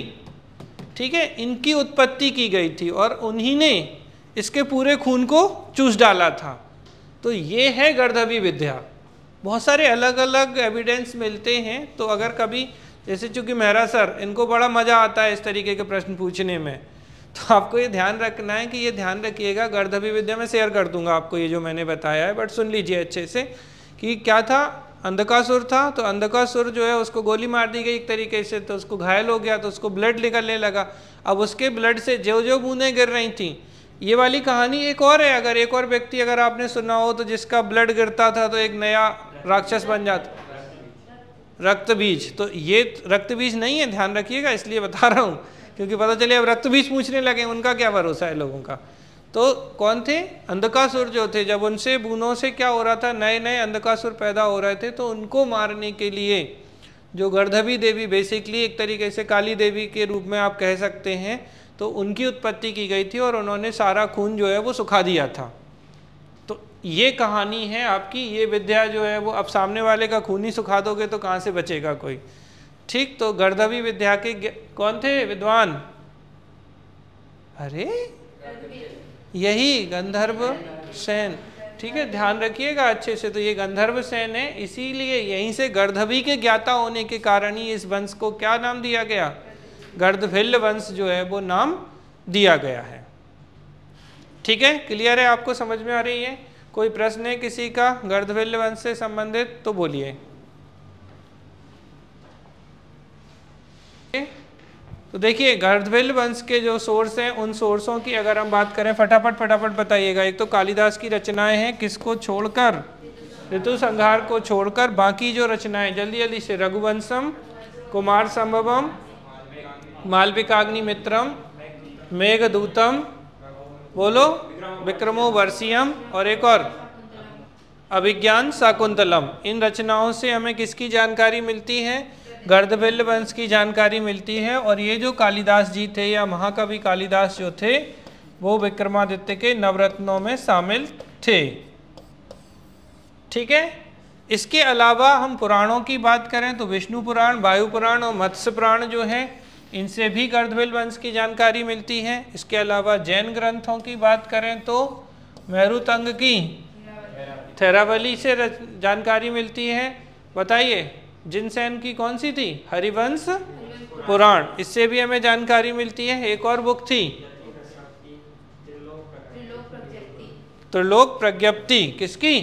ठीक है, इनकी उत्पत्ति की गई थी, और उन्हीं ने इसके पूरे खून को चूस डाला था। तो ये है गर्दभी विद्या। बहुत सारे अलग अलग एविडेंस मिलते हैं। तो अगर कभी, जैसे चूंकि मेहरा सर, इनको बड़ा मज़ा आता है इस तरीके के प्रश्न पूछने में, तो आपको ये ध्यान रखना है कि ये ध्यान रखिएगा, गर्दभी विद्या में शेयर कर दूंगा आपको ये जो मैंने बताया है, बट सुन लीजिए अच्छे से कि क्या था। अंधकासुर था, तो अंधकासुर जो है उसको गोली मार दी गई एक तरीके से, तो उसको घायल हो गया, तो उसको ब्लड निकलने लगा। अब उसके ब्लड से जो जो बूंदें गिर रही थी, ये वाली कहानी एक और है। अगर एक और व्यक्ति अगर आपने सुना हो, तो जिसका ब्लड गिरता था तो एक नया राक्षस बन जाता, रक्त बीज। तो ये रक्त बीज नहीं है, ध्यान रखिएगा, इसलिए बता रहा हूँ, क्योंकि पता चले अब रक्त बीज पूछने लगे, उनका क्या भरोसा है लोगों का। तो कौन थे? अंधकासुर जो थे। जब उनसे बूंदों से क्या हो रहा था, नए नए अंधकासुर पैदा हो रहे थे, तो उनको मारने के लिए जो गर्दभी देवी, बेसिकली एक तरीके से काली देवी के रूप में आप कह सकते हैं, तो उनकी उत्पत्ति की गई थी, और उन्होंने सारा खून जो है वो सुखा दिया था। तो ये कहानी है आपकी। ये विद्या जो है वो, अब सामने वाले का खून ही सुखा दोगे तो कहाँ से बचेगा कोई, ठीक। तो गर्दभी विद्या के कौन थे विद्वान? अरे यही गंधर्व सेन, ठीक है, ध्यान रखिएगा अच्छे से। तो ये गंधर्व सेन है, इसीलिए यहीं से गर्दभी के ज्ञाता होने के कारण ही इस वंश को क्या नाम दिया गया? गर्दभिल्ल वंश जो है वो नाम दिया गया है, ठीक है। क्लियर है? आपको समझ में आ रही है? कोई प्रश्न है किसी का गर्दभिल्ल वंश से संबंधित तो बोलिए। तो देखिए, गर्दभिल्ल वंश के जो सोर्स हैं, उन सोर्सों की अगर हम बात करें, फटाफट बताइएगा। एक तो कालिदास की रचनाएं हैं, किसको छोड़कर? ऋतु संहार को छोड़कर बाकी जो रचनाएं, जल्दी जल्दी से, रघुवंशम, कुमार संभवम, मालविकाग्नि मित्रम, मेघदूतम, बोलो, विक्रमो वर्षियम, और एक और अभिज्ञान शाकुंतलम। इन रचनाओं से हमें किसकी जानकारी मिलती है? गर्दभिल्ल वंश की जानकारी मिलती है। और ये जो कालिदास जी थे, या महाकवि कालिदास जो थे, वो विक्रमादित्य के नवरत्नों में शामिल थे, ठीक है। इसके अलावा हम पुराणों की बात करें तो विष्णु पुराण, वायु पुराण और मत्स्य पुराण जो है, इनसे भी गर्दभिल्ल वंश की जानकारी मिलती है। इसके अलावा जैन ग्रंथों की बात करें तो मेरुतंग की थेरावली से जानकारी मिलती है। बताइए, जिनसेन की कौन सी थी? हरिवंश पुराण, इससे भी हमें जानकारी मिलती है। एक और बुक थी त्रिलोक प्रज्ञप्ति, किसकी?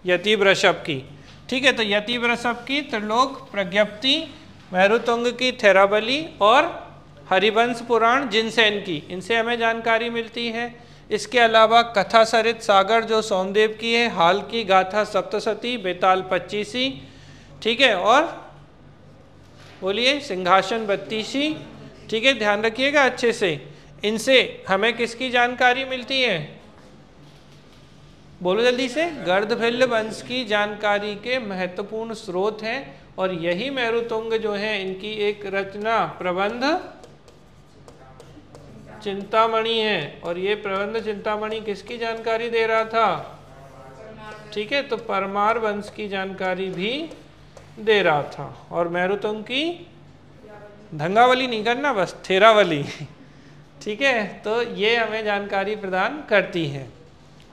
यति वृषभ की। ठीक है, तो यतिव्रसभ की त्रिलोक प्रज्ञप्ति, मेरुतुंग की थेरावली और हरिवंश पुराण जिनसेन की, इनसे हमें जानकारी मिलती है। इसके अलावा कथा सरित सागर जो सोमदेव की है, हाल की गाथा सप्तशती, बेताल 25, ठीक है, और बोलिए सिंहासन 32, ठीक है, ध्यान रखिएगा अच्छे से। इनसे हमें किसकी जानकारी मिलती है, बोलो जल्दी से, गर्दभिल्ल वंश की जानकारी के महत्वपूर्ण स्रोत हैं। और यही मेरुतुंग जो है इनकी एक रचना प्रबंध चिंतामणि है। और ये प्रबंध चिंतामणि किसकी जानकारी दे रहा था, ठीक है, तो परमार वंश की जानकारी भी दे रहा था। और मेरुतुंग की धंगावली नहीं करना, बस थेरावली, ठीक है, तो ये हमें जानकारी प्रदान करती है।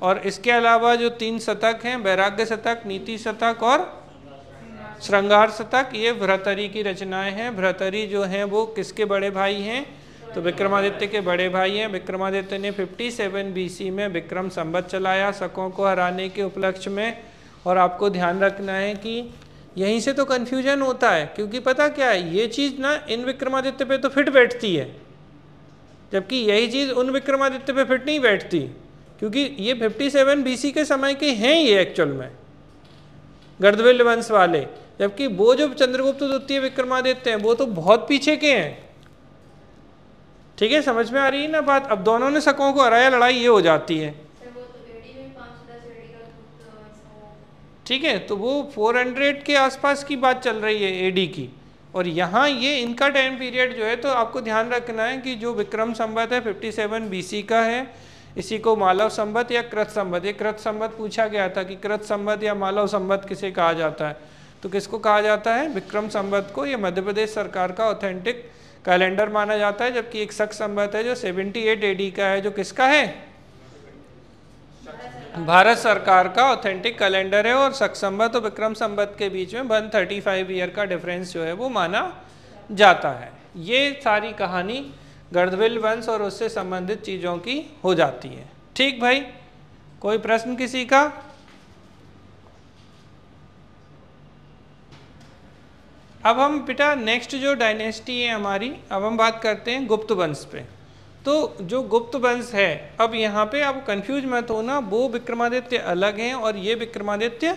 और इसके अलावा जो 3 शतक हैं, वैराग्य शतक, नीति शतक और श्रृंगार शतक, ये भ्रातरी की रचनाएं हैं। भ्रातरी जो हैं वो किसके बड़े भाई हैं, तो विक्रमादित्य के बड़े भाई हैं। विक्रमादित्य ने 57 BC में विक्रम संवत चलाया शकों को हराने के उपलक्ष्य में। और आपको ध्यान रखना है कि यहीं से तो कन्फ्यूजन होता है, क्योंकि पता क्या है, ये चीज़ ना इन विक्रमादित्य पे तो फिट बैठती है, जबकि यही चीज़ उन विक्रमादित्य पे फिट नहीं बैठती, क्योंकि ये 57 BC के समय के हैं ये एक्चुअल में, गर्दभिल्ल वंश वाले। जबकि वो जो चंद्रगुप्त द्वितीय विक्रमादित्य हैं वो तो बहुत पीछे के हैं। ठीक है, समझ में आ रही है ना बात। अब दोनों ने शकों को हराया, लड़ाई ये हो जाती है। ठीक है, तो वो 400 के आसपास की बात चल रही है AD की। और यहाँ ये इनका टाइम पीरियड जो है, तो आपको ध्यान रखना है कि जो विक्रम संवत है 57 BC का है। इसी को मालव संवत या कृत संवत, ये कृत संवत पूछा गया था कि कृत संवत या मालव संवत किसे कहा जाता है, तो किसको कहा जाता है, विक्रम संवत को। ये मध्य प्रदेश सरकार का ऑथेंटिक कैलेंडर माना जाता है। जबकि एक शक संवत है जो 78 AD का है, जो किसका है, भारत सरकार का ऑथेंटिक कैलेंडर है। और शक संवत और विक्रम संवत के बीच में 135 ईयर का डिफरेंस जो है वो माना जाता है। ये सारी कहानी गर्दभिल्ल वंश और उससे संबंधित चीज़ों की हो जाती है। ठीक भाई, कोई प्रश्न किसी का? अब हम बेटा नेक्स्ट जो डायनेस्टी है हमारी, अब हम बात करते हैं गुप्त वंश पे। तो जो गुप्त वंश है, अब यहाँ पे आप कंफ्यूज मत होना, वो विक्रमादित्य अलग हैं और ये विक्रमादित्य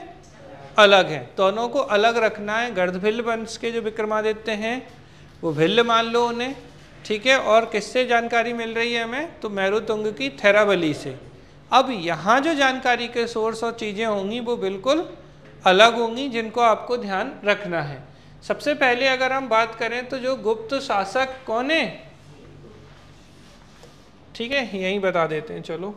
अलग हैं, दोनों को अलग रखना है। गर्दभिल्ल वंश के जो विक्रमादित्य हैं वो भिल्ल मान लो उन्हें, ठीक है। और किससे जानकारी मिल रही है हमें, तो मेरुतुंग की थेरावली से। अब यहाँ जो जानकारी के सोर्स और चीज़ें होंगी वो बिल्कुल अलग होंगी, जिनको आपको ध्यान रखना है। सबसे पहले अगर हम बात करें तो जो गुप्त शासक कौन है, ठीक है, यही बता देते हैं चलो।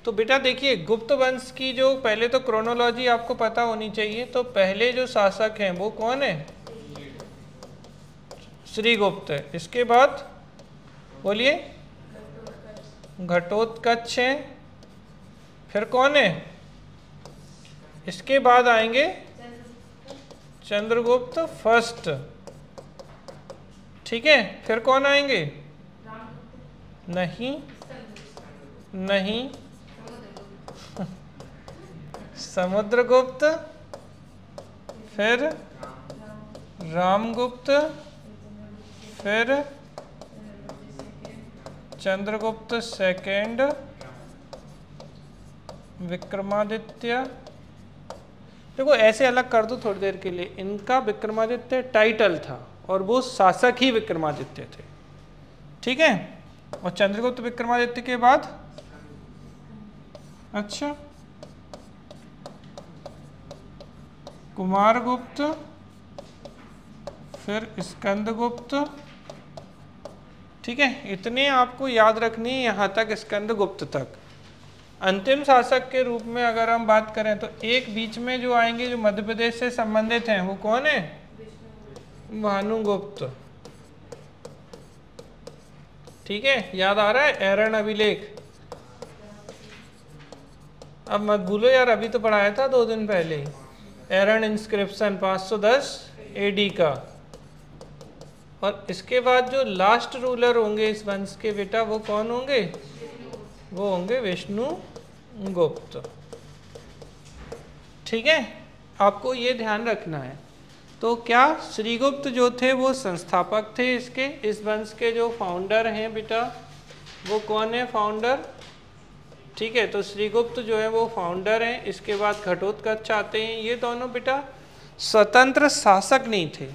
तो बेटा देखिए, गुप्त वंश की जो पहले तो क्रोनोलॉजी आपको पता होनी चाहिए। तो पहले जो शासक हैं वो कौन है, श्रीगुप्त है। इसके बाद बोलिए घटोत्कच है। फिर कौन है, इसके बाद आएंगे चंद्रगुप्त फर्स्ट, ठीक है। फिर कौन आएंगे, नहीं नहीं समुद्रगुप्त, फिर रामगुप्त, फिर चंद्रगुप्त सेकेंड, विक्रमादित्य। देखो ऐसे अलग कर दो थोड़ी देर के लिए, इनका विक्रमादित्य टाइटल था और वो शासक ही विक्रमादित्य थे, ठीक है। और चंद्रगुप्त विक्रमादित्य के बाद, अच्छा, कुमारगुप्त, फिर स्कंदगुप्त, ठीक है। इतने आपको याद रखनी है यहाँ तक, स्कंदगुप्त तक। अंतिम शासक के रूप में अगर हम बात करें तो एक बीच में जो आएंगे, जो मध्य प्रदेश से संबंधित हैं, वो कौन है, भानुगुप्त, ठीक है। याद आ रहा है, एरन अभिलेख। अब मत भूलो यार, अभी तो पढ़ाया था 2 दिन पहले ही, एरन इंस्क्रिप्शन 510 AD का। और इसके बाद जो लास्ट रूलर होंगे इस वंश के बेटा, वो कौन होंगे, वो होंगे विष्णुगुप्त, ठीक है, आपको ये ध्यान रखना है। तो क्या श्रीगुप्त जो थे वो संस्थापक थे इसके, इस वंश के जो फाउंडर हैं बेटा, वो कौन है फाउंडर? ठीक है, तो श्रीगुप्त जो है वो फाउंडर हैं। इसके बाद घटोत्कच आते हैं। ये दोनों बेटा स्वतंत्र शासक नहीं थे,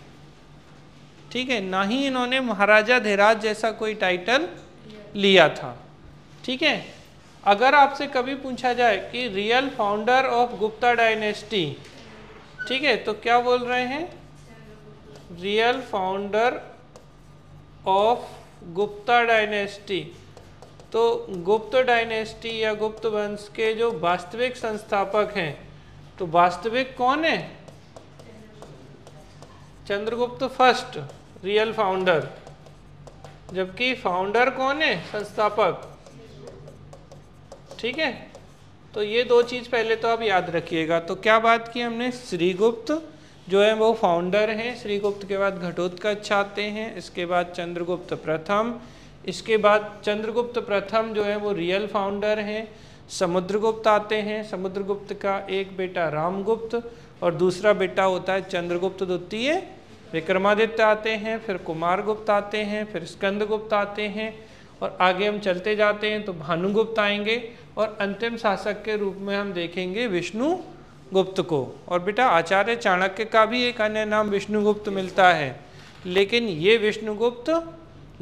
ठीक है, ना ही इन्होंने महाराजा धीराज जैसा कोई टाइटल लिया था। ठीक है, अगर आपसे कभी पूछा जाए कि real founder of Gupta dynasty, ठीक है, तो क्या बोल रहे हैं? Real founder of Gupta dynasty. तो गुप्त डायनेस्टी या गुप्त वंश के जो वास्तविक संस्थापक हैं, तो वास्तविक कौन है? चंद्रगुप्त फर्स्ट रियल फाउंडर, जबकि फाउंडर कौन है? संस्थापक। ठीक है, तो ये दो चीज़ पहले तो आप याद रखिएगा। तो क्या बात की हमने? श्रीगुप्त जो है वो फाउंडर हैं, श्रीगुप्त के बाद घटोत्कच आते हैं, इसके बाद चंद्रगुप्त प्रथम, इसके बाद चंद्रगुप्त प्रथम जो है वो रियल फाउंडर हैं। समुद्रगुप्त आते हैं, समुद्रगुप्त का एक बेटा रामगुप्त और दूसरा बेटा होता है चंद्रगुप्त द्वितीय। विक्रमादित्य आते हैं, फिर कुमारगुप्त आते हैं, फिर स्कंदगुप्त आते हैं, और आगे हम चलते जाते हैं तो भानुगुप्त आएंगे, और अंतिम शासक के रूप में हम देखेंगे विष्णुगुप्त को। और बेटा आचार्य चाणक्य का भी एक अन्य नाम विष्णुगुप्त मिलता है, लेकिन ये Vishnugupta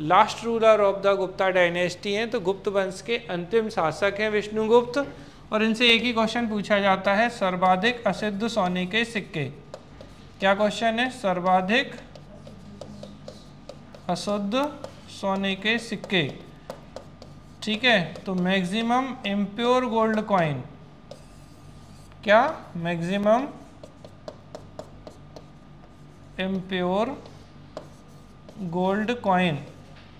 last ruler of the Gupta dynasty हैं, तो गुप्त वंश के अंतिम शासक हैं विष्णुगुप्त। और इनसे एक ही क्वेश्चन पूछा जाता है, सर्वाधिक असिद्ध सोने के सिक्के। क्या क्वेश्चन है? सर्वाधिक अशुद्ध सोने के सिक्के। ठीक है, तो मैक्सिमम इम्प्योर गोल्ड कॉइन। क्या? Maximum impure gold coin.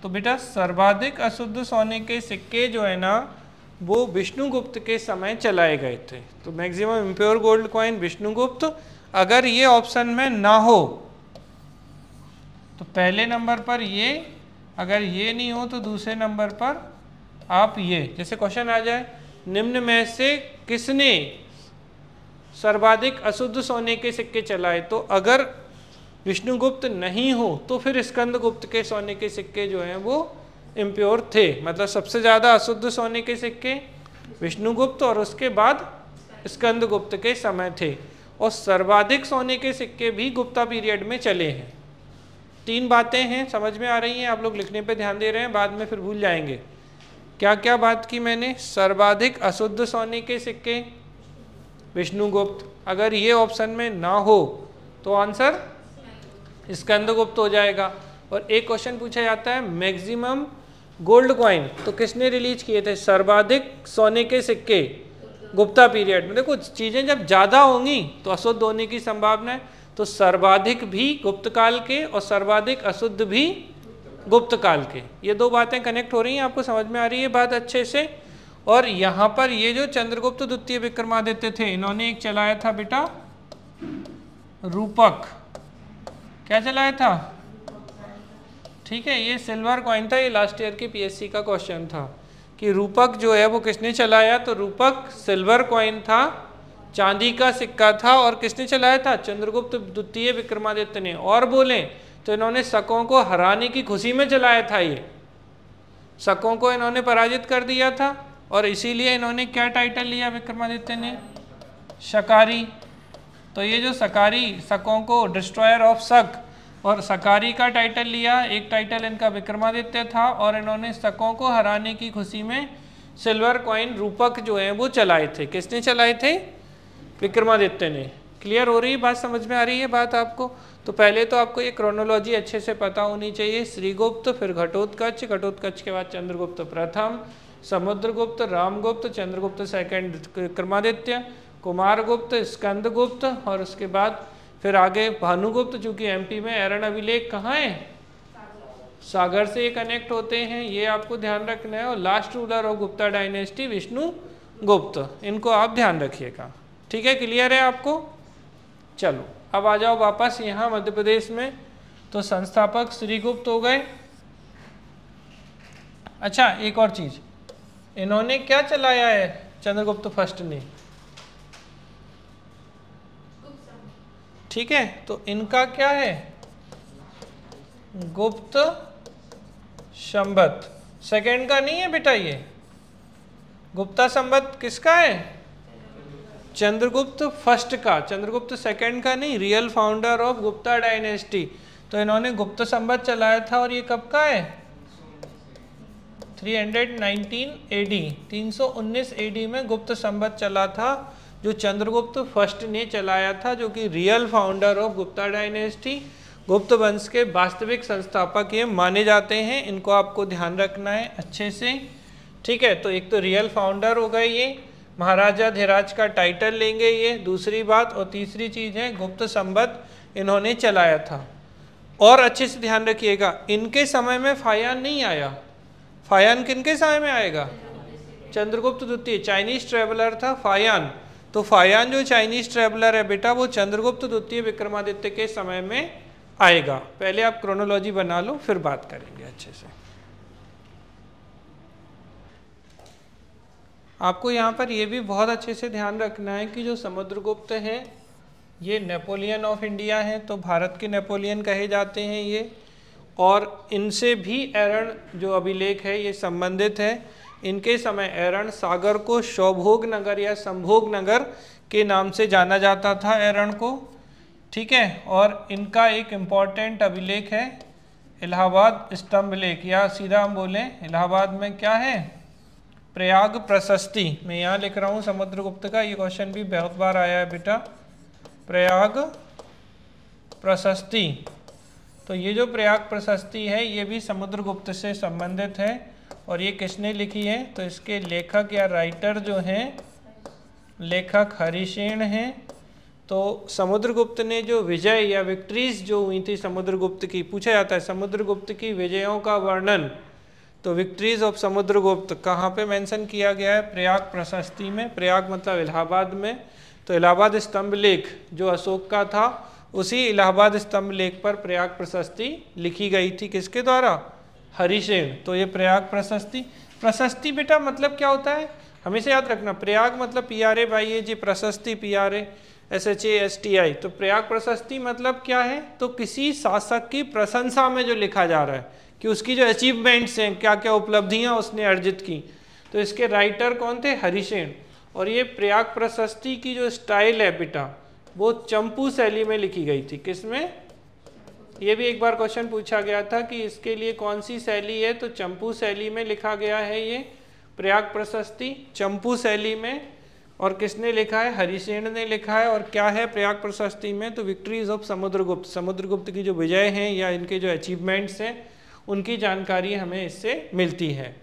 तो बेटा सर्वाधिक अशुद्ध सोने के सिक्के जो है ना, वो विष्णुगुप्त के समय चलाए गए थे। तो maximum impure gold coin Vishnugupta. अगर ये ऑप्शन में ना हो तो पहले नंबर पर ये, अगर ये नहीं हो तो दूसरे नंबर पर आप ये, जैसे क्वेश्चन आ जाए, निम्न में से किसने सर्वाधिक अशुद्ध सोने के सिक्के चलाए, तो अगर विष्णुगुप्त नहीं हो तो फिर स्कंदगुप्त के सोने के सिक्के जो हैं वो इम्प्योर थे। मतलब सबसे ज़्यादा अशुद्ध सोने के सिक्के विष्णुगुप्त और उसके बाद स्कंदगुप्त के समय थे, और सर्वाधिक सोने के सिक्के भी गुप्ता पीरियड में चले हैं। तीन बातें हैं, समझ में आ रही हैं? आप लोग लिखने पे ध्यान दे रहे हैं, बाद में फिर भूल जाएंगे। क्या क्या बात की मैंने? सर्वाधिक अशुद्ध सोने के सिक्के विष्णुगुप्त। अगर ये ऑप्शन में ना हो तो आंसर स्कंदगुप्त हो जाएगा। और एक क्वेश्चन पूछा जाता है मैक्सिमम गोल्ड कॉइन, तो किसने रिलीज किए थे? सर्वाधिक सोने के सिक्के गुप्ता पीरियड में। देखो चीज़ें जब ज़्यादा होंगी तो अशुद्ध होने की संभावना है, तो सर्वाधिक भी गुप्त काल के और सर्वाधिक अशुद्ध भी गुप्त काल के। ये दो बातें कनेक्ट हो रही हैं, आपको समझ में आ रही है बात अच्छे से? और यहाँ पर ये जो चंद्रगुप्त द्वितीय विक्रमादित्य थे, इन्होंने एक चलाया था बेटा रूपक। क्या चलाया था? ठीक है, ये सिल्वर कॉइन था, ये लास्ट ईयर की पीएससी का क्वेश्चन था कि रूपक जो है वो किसने चलाया। तो रूपक सिल्वर कॉइन था, चांदी का सिक्का था, और किसने चलाया था? चंद्रगुप्त द्वितीय विक्रमादित्य ने। और बोले तो इन्होंने शकों को हराने की खुशी में चलाया था। ये शकों को इन्होंने पराजित कर दिया था, और इसीलिए इन्होंने क्या टाइटल लिया विक्रमादित्य ने? शकारी। तो ये जो शकारी, शकों को डिस्ट्रॉयर ऑफ शक, और शकारी का टाइटल लिया। एक टाइटल इनका विक्रमादित्य था, और इन्होंने शकों को हराने की खुशी में सिल्वर कॉइन रूपक जो है वो चलाए थे। किसने चलाए थे? विक्रमादित्य ने। क्लियर हो रही है बात? समझ में आ रही है बात आपको? तो पहले तो आपको ये क्रोनोलॉजी अच्छे से पता होनी चाहिए। श्रीगुप्त, फिर घटोत्कच, घटोत्कच के बाद चंद्रगुप्त प्रथम, समुद्रगुप्त, रामगुप्त, चंद्रगुप्त सेकंड, विक्रमादित्य, कुमारगुप्त, स्कंदगुप्त, और उसके बाद फिर आगे भानुगुप्त। चूंकि एमपी में एरन अभिलेख कहाँ है? सागर से ये कनेक्ट होते हैं, ये आपको ध्यान रखना है। और last ruler of Gupta dynasty Vishnugupta, इनको आप ध्यान रखिएगा। ठीक है, क्लियर है आपको? चलो अब आ जाओ वापस यहाँ मध्य प्रदेश में। तो संस्थापक श्रीगुप्त हो गए। अच्छा एक और चीज़, इन्होंने क्या चलाया है चंद्रगुप्त फर्स्ट ने? ठीक है, तो इनका क्या है, गुप्त संवत। सेकंड का नहीं है बेटा, ये गुप्ता संवत किसका है, चंद्रगुप्त फर्स्ट का, चंद्रगुप्त सेकंड का नहीं, real founder of Gupta dynasty. तो इन्होंने गुप्त संवत चलाया था और ये कब का है, 319 AD, 319 AD में गुप्त संवत चला था, जो चंद्रगुप्त फर्स्ट ने चलाया था, जो कि real founder of Gupta dynasty, गुप्त वंश के वास्तविक संस्थापक ये माने जाते हैं। इनको आपको ध्यान रखना है अच्छे से, ठीक है। तो एक तो रियल फाउंडर हो गए ये, महाराजा धीराज का टाइटल लेंगे ये, दूसरी बात, और तीसरी चीज़ है गुप्त संवत इन्होंने चलाया था। और अच्छे से ध्यान रखिएगा, इनके समय में फायान नहीं आया। फायान किनके समय में आएगा, चंद्रगुप्त द्वितीय, चाइनीज ट्रेवलर था फायान। तो फायान जो चाइनीज ट्रेवलर है बेटा, वो चंद्रगुप्त द्वितीय विक्रमादित्य के समय में आएगा। पहले आप क्रोनोलॉजी बना लो, फिर बात करेंगे अच्छे से। आपको यहाँ पर ये भी बहुत अच्छे से ध्यान रखना है कि जो समुद्रगुप्त है ये नेपोलियन ऑफ इंडिया है, तो भारत के नेपोलियन कहे जाते हैं ये। और इनसे भी एरण जो अभिलेख है ये संबंधित है। इनके समय एरण सागर को शौभोग नगर या संभोग नगर के नाम से जाना जाता था, एरण को, ठीक है। और इनका एक इम्पॉर्टेंट अभिलेख है इलाहाबाद स्तंभ लेख, या सीधा हम बोलें इलाहाबाद में क्या है, प्रयाग प्रशस्ति। मैं यहाँ लिख रहा हूँ समुद्रगुप्त का, ये क्वेश्चन भी बहुत बार आया है बेटा, प्रयाग प्रशस्ति। तो ये जो प्रयाग प्रशस्ति है ये भी समुद्रगुप्त से संबंधित है। और ये किसने लिखी है, तो इसके लेखक या राइटर जो हैं, लेखक हरिसेन हैं। तो समुद्रगुप्त ने जो विजय या विक्ट्रीज जो हुई थी समुद्रगुप्त की, पूछा जाता है समुद्रगुप्त की विजयों का वर्णन, तो विक्ट्रीज ऑफ समुद्रगुप्त कहाँ पे मेंशन किया गया है, प्रयाग प्रशस्ति में। प्रयाग मतलब इलाहाबाद में। तो इलाहाबाद स्तंभ लेख जो अशोक का था, उसी इलाहाबाद स्तंभ लेख पर प्रयाग प्रशस्ति लिखी गई थी, किसके द्वारा, हरिसेन। तो ये प्रयाग प्रशस्ति, प्रशस्ति बेटा मतलब क्या होता है, हमेशा याद रखना, प्रयाग मतलब PRAYAG, प्रशस्ति PRASHASTI। तो प्रयाग प्रशस्ति मतलब क्या है, तो किसी शासक की प्रशंसा में जो लिखा जा रहा है कि उसकी जो अचीवमेंट्स हैं, क्या क्या उपलब्धियां उसने अर्जित की। तो इसके राइटर कौन थे, हरिसेन। और ये प्रयाग प्रशस्ति की जो स्टाइल है बेटा, वो चंपू शैली में लिखी गई थी। किसमें, ये भी एक बार क्वेश्चन पूछा गया था कि इसके लिए कौन सी शैली है, तो चंपू शैली में लिखा गया है ये प्रयाग प्रशस्ति, चंपू शैली में। और किसने लिखा है, हरिसेन ने लिखा है। और क्या है प्रयाग प्रशस्ति में, तो विक्ट्रीज ऑफ समुद्रगुप्त, समुद्रगुप्त की जो विजय हैं या इनके जो अचीवमेंट्स हैं उनकी जानकारी हमें इससे मिलती है।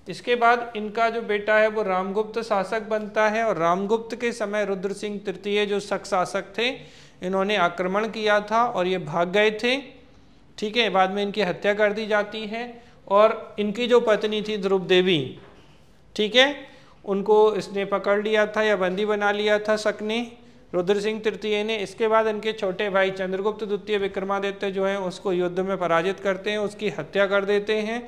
इसके बाद इनका जो बेटा है वो रामगुप्त शासक बनता है। और रामगुप्त के समय रुद्र सिंह तृतीय जो शक शासक थे, इन्होंने आक्रमण किया था और ये भाग गए थे, ठीक है। बाद में इनकी हत्या कर दी जाती है। और इनकी जो पत्नी थी ध्रुव देवी, ठीक है, उनको इसने पकड़ लिया था या बंदी बना लिया था शक ने, रुद्र सिंह तृतीय ने। इसके बाद इनके छोटे भाई चंद्रगुप्त द्वितीय विक्रमादित्य जो है उसको युद्ध में पराजित करते हैं, उसकी हत्या कर देते हैं।